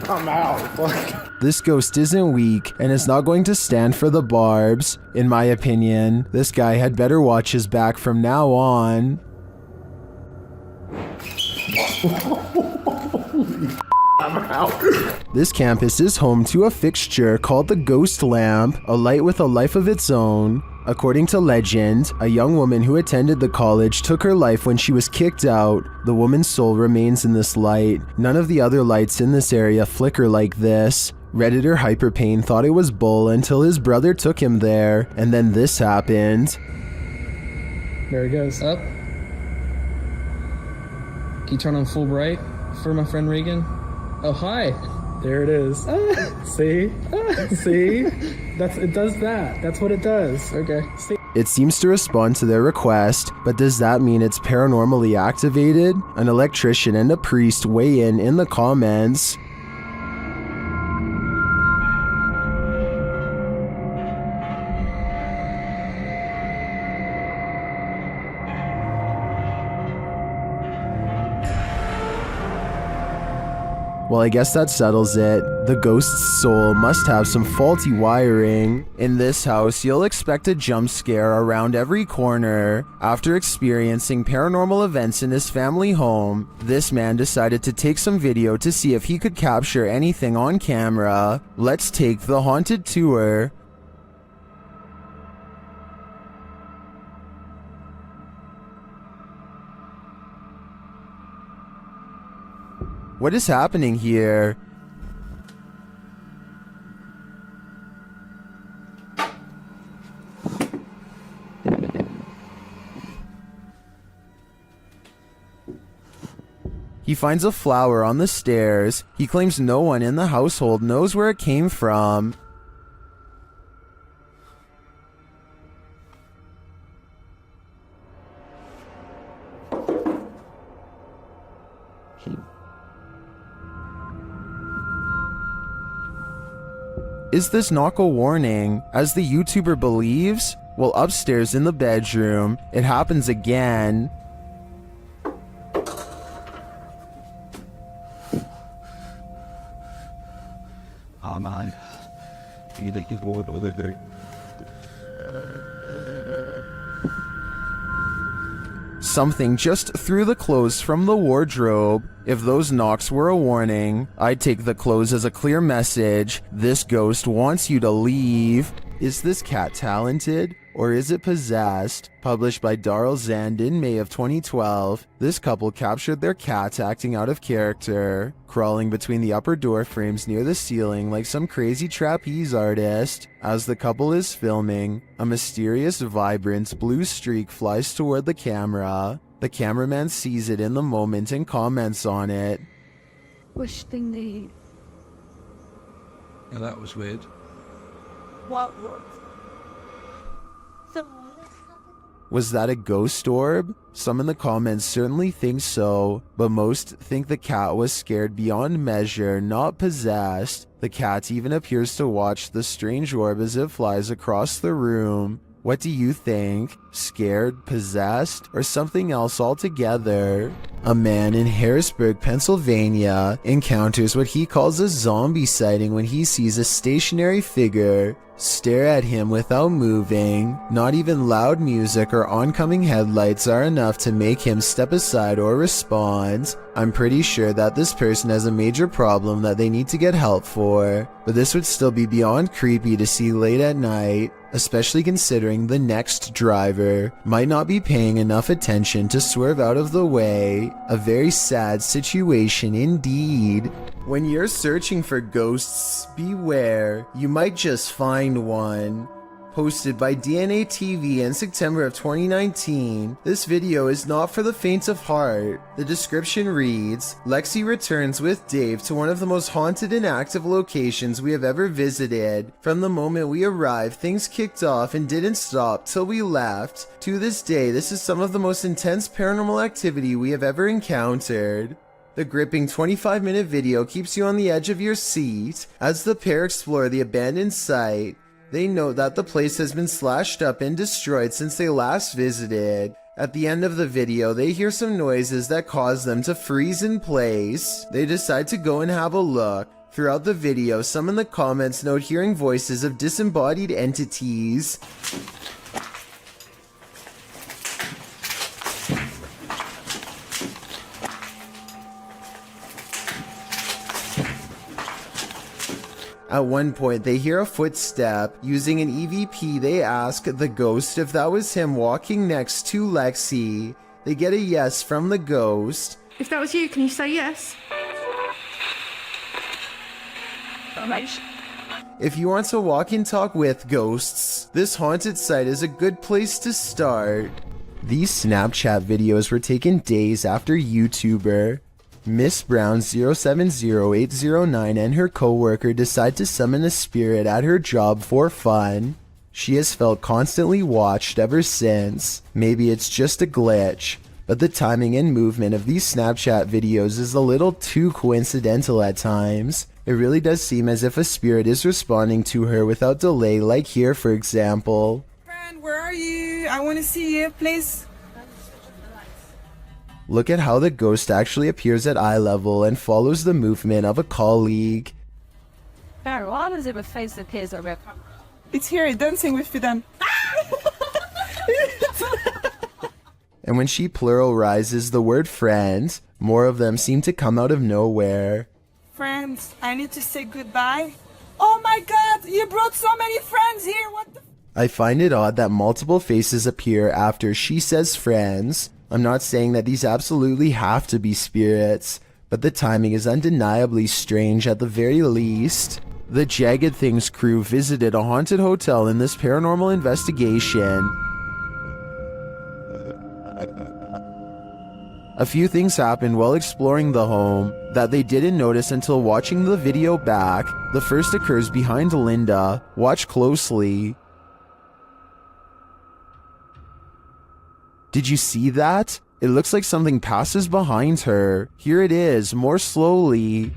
I'm out. This ghost isn't weak and is not going to stand for the barbs. In my opinion, this guy had better watch his back from now on. I'm out. This campus is home to a fixture called the Ghost Lamp, a light with a life of its own. According to legend, a young woman who attended the college took her life when she was kicked out. The woman's soul remains in this light. None of the other lights in this area flicker like this. Redditor Hyperpain thought it was bull until his brother took him there, and then this happened. There he goes. Up. Can you turn on full bright for my friend Regan? Oh, hi. There it is. See? See? It does that. That's what it does. Okay. See? It seems to respond to their request, but does that mean it's paranormally activated? An electrician and a priest weigh in the comments. Well, I guess that settles it. The ghost's soul must have some faulty wiring. In this house, you'll expect a jump scare around every corner. After experiencing paranormal events in his family home, this man decided to take some video to see if he could capture anything on camera. Let's take the haunted tour. What is happening here? He finds a flower on the stairs. He claims no one in the household knows where it came from. Is this knock a warning, as the YouTuber believes? Well, upstairs in the bedroom, it happens again. Oh man. Something just threw the clothes from the wardrobe. If those knocks were a warning, I'd take the clothes as a clear message. This ghost wants you to leave. Is this cat talented, or is it possessed? Published by Darrell Zand in May of 2012, this couple captured their cat acting out of character, crawling between the upper door frames near the ceiling like some crazy trapeze artist. As the couple is filming, a mysterious, vibrant blue streak flies toward the camera. The cameraman sees it in the moment and comments on it. Wish they need. Yeah, that was weird. What? Was that a ghost orb? Some in the comments certainly think so, but most think the cat was scared beyond measure, not possessed. The cat even appears to watch the strange orb as it flies across the room. What do you think? Scared, possessed, or something else altogether? A man in Harrisburg, Pennsylvania, encounters what he calls a zombie sighting when he sees a stationary figure stare at him without moving. Not even loud music or oncoming headlights are enough to make him step aside or respond. I'm pretty sure that this person has a major problem that they need to get help for, but this would still be beyond creepy to see late at night, especially considering the next driver might not be paying enough attention to swerve out of the way. A very sad situation indeed. When you're searching for ghosts, beware, you might just find one. Posted by DNA TV in September of 2019, this video is not for the faint of heart. The description reads, Lexi returns with Dave to one of the most haunted and active locations we have ever visited. From the moment we arrived, things kicked off and didn't stop till we left. To this day, this is some of the most intense paranormal activity we have ever encountered. The gripping 25-minute video keeps you on the edge of your seat as the pair explore the abandoned site. They note that the place has been slashed up and destroyed since they last visited. At the end of the video, they hear some noises that cause them to freeze in place. They decide to go and have a look. Throughout the video, some in the comments note hearing voices of disembodied entities. At one point, they hear a footstep. Using an EVP, they ask the ghost if that was him walking next to Lexi. They get a yes from the ghost. If that was you, can you say yes? If you want to walk and talk with ghosts, this haunted site is a good place to start. These Snapchat videos were taken days after YouTuber Miss Brown 070809 and her co-worker decide to summon a spirit at her job for fun. She has felt constantly watched ever since. Maybe it's just a glitch, but the timing and movement of these Snapchat videos is a little too coincidental at times. It really does seem as if a spirit is responding to her without delay, like here for example. Friend, where are you? I want to see you, please. Look at how the ghost actually appears at eye level and follows the movement of a colleague. Why does it face appears over? It's here, dancing with you then. And when she pluralizes the word friend, more of them seem to come out of nowhere. Friends, I need to say goodbye. Oh my god, you brought so many friends here, what the... I find it odd that multiple faces appear after she says friends. I'm not saying that these absolutely have to be spirits, but the timing is undeniably strange at the very least. The Jagged Things crew visited a haunted hotel in this paranormal investigation. A few things happened while exploring the home that they didn't notice until watching the video back. The first occurs behind Linda. Watch closely. Did you see that? It looks like something passes behind her. Here it is, more slowly.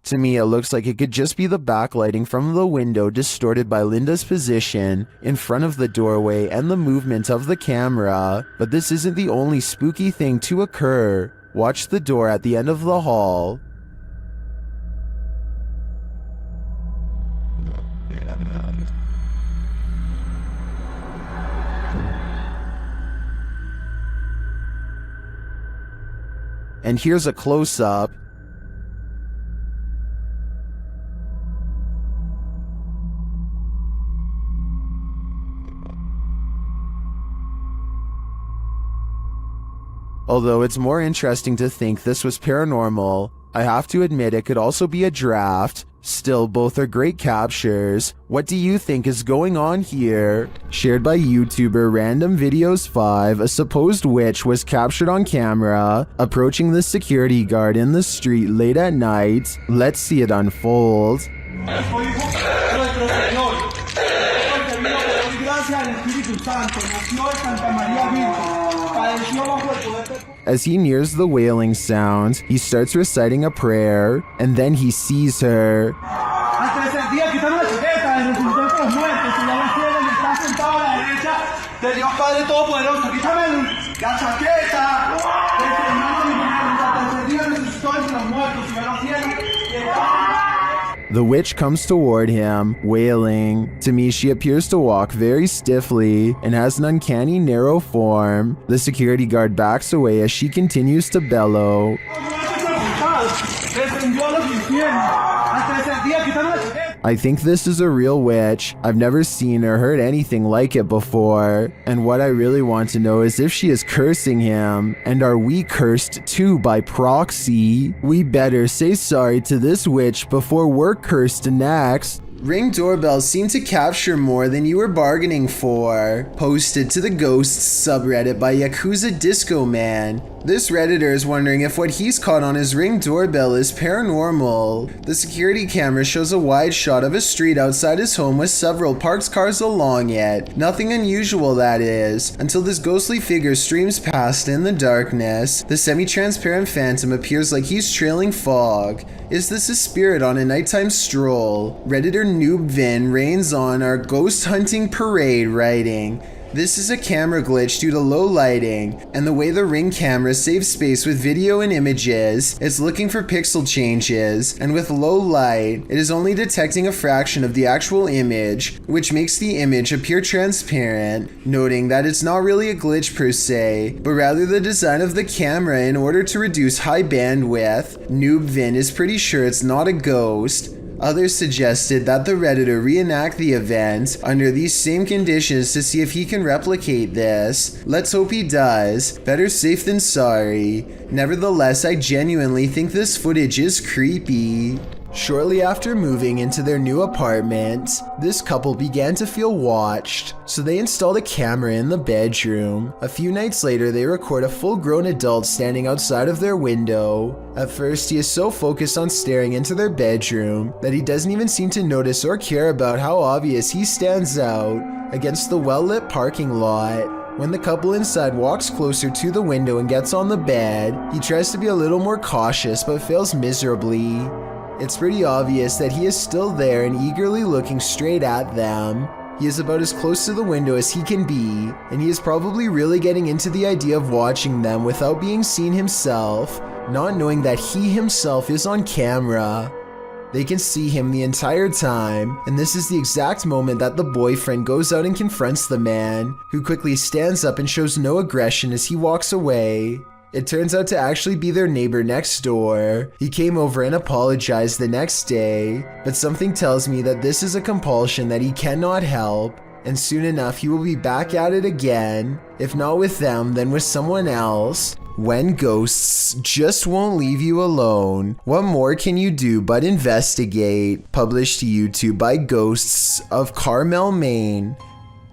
To me, it looks like it could just be the backlighting from the window distorted by Linda's position in front of the doorway and the movement of the camera. But this isn't the only spooky thing to occur. Watch the door at the end of the hall. And here's a close-up. Although it's more interesting to think this was paranormal, I have to admit it could also be a draft. Still, both are great captures. What do you think is going on here? Shared by YouTuber Random Videos 5, a supposed witch was captured on camera approaching the security guard in the street late at night. Let's see it unfold. As he nears the wailing sound, he starts reciting a prayer, and then he sees her. The witch comes toward him, wailing. To me, she appears to walk very stiffly and has an uncanny narrow form. The security guard backs away as she continues to bellow. I think this is a real witch. I've never seen or heard anything like it before. And what I really want to know is if she is cursing him. And are we cursed too by proxy? We better say sorry to this witch before we're cursed next. Ring doorbells seem to capture more than you were bargaining for. Posted to the Ghosts subreddit by Yakuza Disco Man. This Redditor is wondering if what he's caught on his Ring doorbell is paranormal. The security camera shows a wide shot of a street outside his home with several parked cars along it. Nothing unusual, that is, until this ghostly figure streams past in the darkness. The semi-transparent phantom appears like he's trailing fog. Is this a spirit on a nighttime stroll? Redditor Noobvin reigns on our ghost hunting parade, writing, "This is a camera glitch due to low lighting, and the way the Ring camera saves space with video and images, it's looking for pixel changes, and with low light, it is only detecting a fraction of the actual image, which makes the image appear transparent," noting that it's not really a glitch per se, but rather the design of the camera in order to reduce high bandwidth. Noobvin is pretty sure it's not a ghost. Others suggested that the Redditor reenact the event under these same conditions to see if he can replicate this. Let's hope he does. Better safe than sorry. Nevertheless, I genuinely think this footage is creepy. Shortly after moving into their new apartment, this couple began to feel watched, so they installed a camera in the bedroom. A few nights later, they record a full-grown adult standing outside of their window. At first, he is so focused on staring into their bedroom that he doesn't even seem to notice or care about how obvious he stands out against the well-lit parking lot. When the couple inside walks closer to the window and gets on the bed, he tries to be a little more cautious but fails miserably. It's pretty obvious that he is still there and eagerly looking straight at them. He is about as close to the window as he can be, and he is probably really getting into the idea of watching them without being seen himself, not knowing that he himself is on camera. They can see him the entire time, and this is the exact moment that the boyfriend goes out and confronts the man, who quickly stands up and shows no aggression as he walks away. It turns out to actually be their neighbor next door. He came over and apologized the next day, but something tells me that this is a compulsion that he cannot help, and soon enough he will be back at it again, if not with them, then with someone else. When ghosts just won't leave you alone, what more can you do but investigate? Published to YouTube by Ghosts of Carmel, Maine.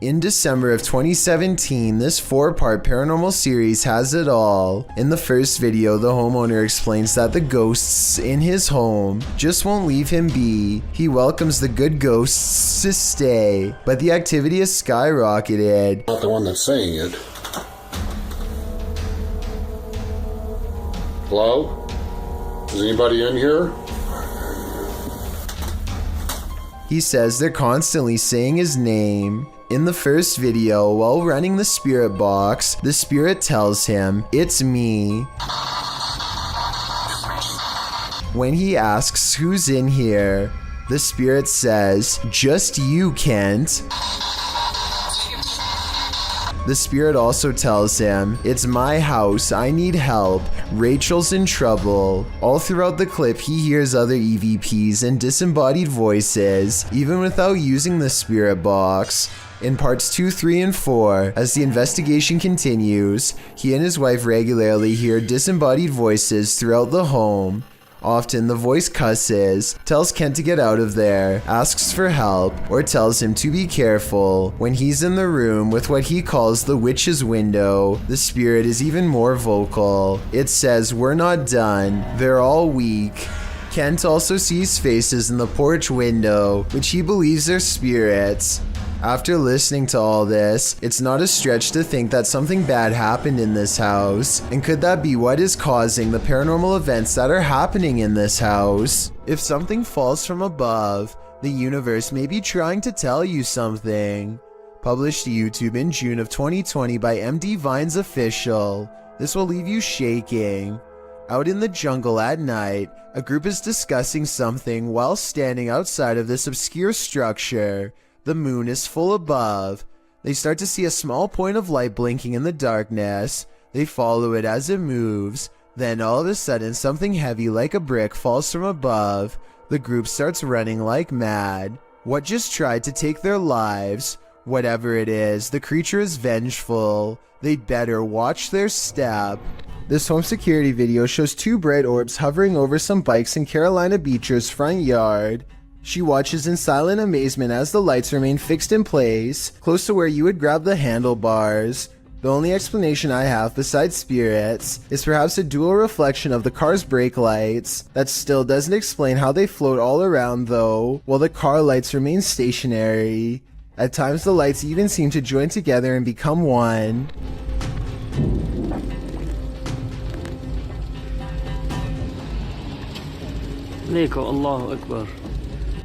In December of 2017, this 4-part paranormal series has it all. In the first video, the homeowner explains that the ghosts in his home just won't leave him be. He welcomes the good ghosts to stay, but the activity has skyrocketed. Not the one that's saying it. Hello? Is anybody in here? He says they're constantly saying his name. In the first video, while running the spirit box, the spirit tells him, "It's me." When he asks who's in here, the spirit says, "Just you, Kent." The spirit also tells him, "It's my house, I need help, Rachel's in trouble." All throughout the clip, he hears other EVPs and disembodied voices, even without using the spirit box. In parts 2, 3, and 4, as the investigation continues, he and his wife regularly hear disembodied voices throughout the home. Often the voice cusses, tells Kent to get out of there, asks for help, or tells him to be careful. When he's in the room with what he calls the witch's window, the spirit is even more vocal. It says, "We're not done. They're all weak." Kent also sees faces in the porch window, which he believes are spirits. After listening to all this, it's not a stretch to think that something bad happened in this house. And could that be what is causing the paranormal events that are happening in this house? If something falls from above, the universe may be trying to tell you something. Published to YouTube in June of 2020 by MD Vines Official. This will leave you shaking. Out in the jungle at night, a group is discussing something while standing outside of this obscure structure. The moon is full above. They start to see a small point of light blinking in the darkness. They follow it as it moves. Then all of a sudden something heavy like a brick falls from above. The group starts running like mad. What just tried to take their lives? Whatever it is, the creature is vengeful. They'd better watch their step. This home security video shows 2 bright orbs hovering over some bikes in Carolina Beecher's front yard. She watches in silent amazement as the lights remain fixed in place, close to where you would grab the handlebars. The only explanation I have besides spirits is perhaps a dual reflection of the car's brake lights. That still doesn't explain how they float all around though, while the car lights remain stationary. At times the lights even seem to join together and become one. Allahu Akbar.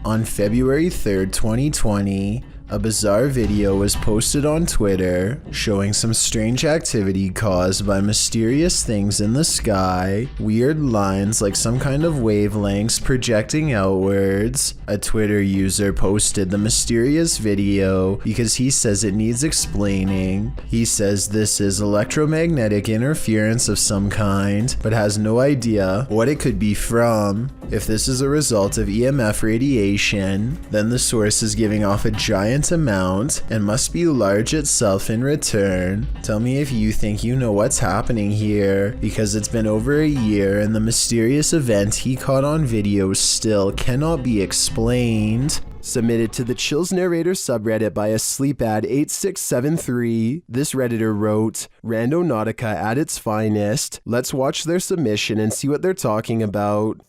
On February 3rd, 2020, a bizarre video was posted on Twitter showing some strange activity caused by mysterious things in the sky, weird lines like some kind of wavelengths projecting outwards. A Twitter user posted the mysterious video because he says it needs explaining. He says this is electromagnetic interference of some kind, but has no idea what it could be from. If this is a result of EMF radiation, then the source is giving off a giant amount and must be large itself in return. Tell me if you think you know what's happening here, because it's been over a year and the mysterious event he caught on video still cannot be explained. Submitted to the Chills Narrator subreddit by a sleepad8673, this redditor wrote, "Randonautica at its finest. Let's watch their submission and see what they're talking about."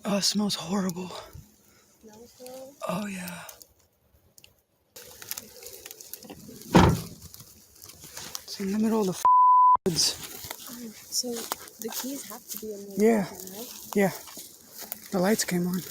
Oh, it smells horrible. Oh, yeah. It's in the middle of the woods. So the keys have to be in the Yeah. kitchen, right? Yeah. The lights came on.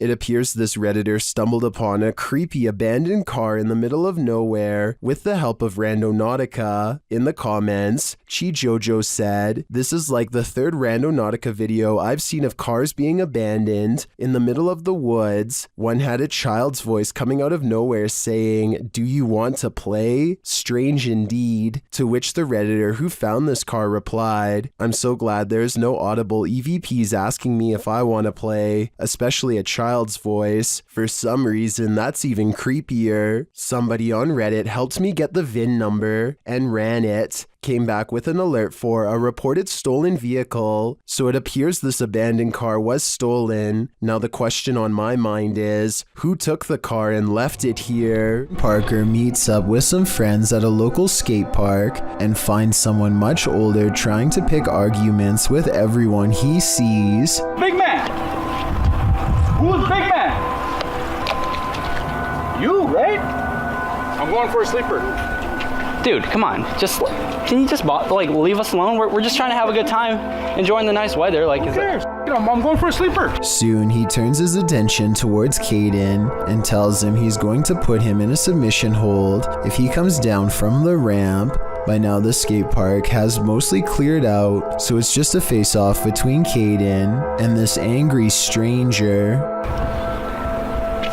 It appears this redditor stumbled upon a creepy abandoned car in the middle of nowhere with the help of Randonautica. In the comments, Chi Jojo said, "This is like the 3rd Randonautica video I've seen of cars being abandoned in the middle of the woods. One had a child's voice coming out of nowhere saying, 'Do you want to play?' Strange indeed." To which the redditor who found this car replied, "I'm so glad there's no audible EVPs asking me if I want to play, especially a child's voice. For some reason, that's even creepier. Somebody on Reddit helped me get the VIN number and ran it. Came back with an alert for a reported stolen vehicle. So it appears this abandoned car was stolen. Now the question on my mind is, who took the car and left it here?" Parker meets up with some friends at a local skate park and finds someone much older trying to pick arguments with everyone he sees. Big man! Who's Big Man? You, right? I'm going for a sleeper. Dude, come on. Can you just leave us alone? We're just trying to have a good time, enjoying the nice weather. Like, who cares? I'm going for a sleeper. Soon he turns his attention towards Caden and tells him he's going to put him in a submission hold if he comes down from the ramp. By now the skate park has mostly cleared out, so it's just a face-off between Caden and this angry stranger.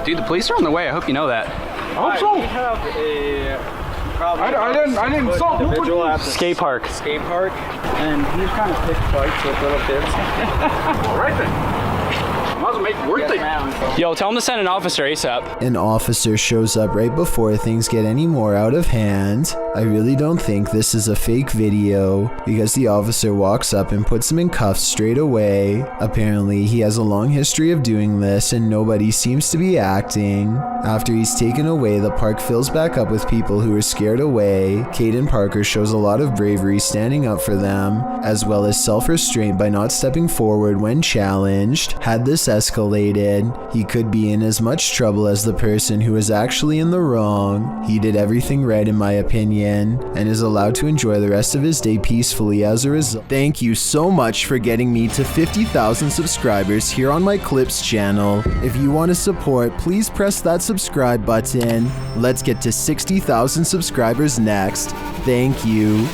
Dude, the police are on their way. I hope you know that. I hope so. We have a I didn't insult individual at the skate park. And he's trying to pick fights with little kids. All right then. Might as well make it worth it. Yo, tell him to send an officer ASAP. An officer shows up right before things get any more out of hand. I really don't think this is a fake video because the officer walks up and puts him in cuffs straight away. Apparently, he has a long history of doing this and nobody seems to be acting. After he's taken away, the park fills back up with people who are scared away. Caden Parker shows a lot of bravery standing up for them, as well as self-restraint by not stepping forward when challenged. Had this escalated, he could be in as much trouble as the person who is actually in the wrong. He did everything right in my opinion, and is allowed to enjoy the rest of his day peacefully as a result. Thank you so much for getting me to 50,000 subscribers here on my Clips channel. If you want to support, please press that subscribe button. Let's get to 60,000 subscribers next. Thank you.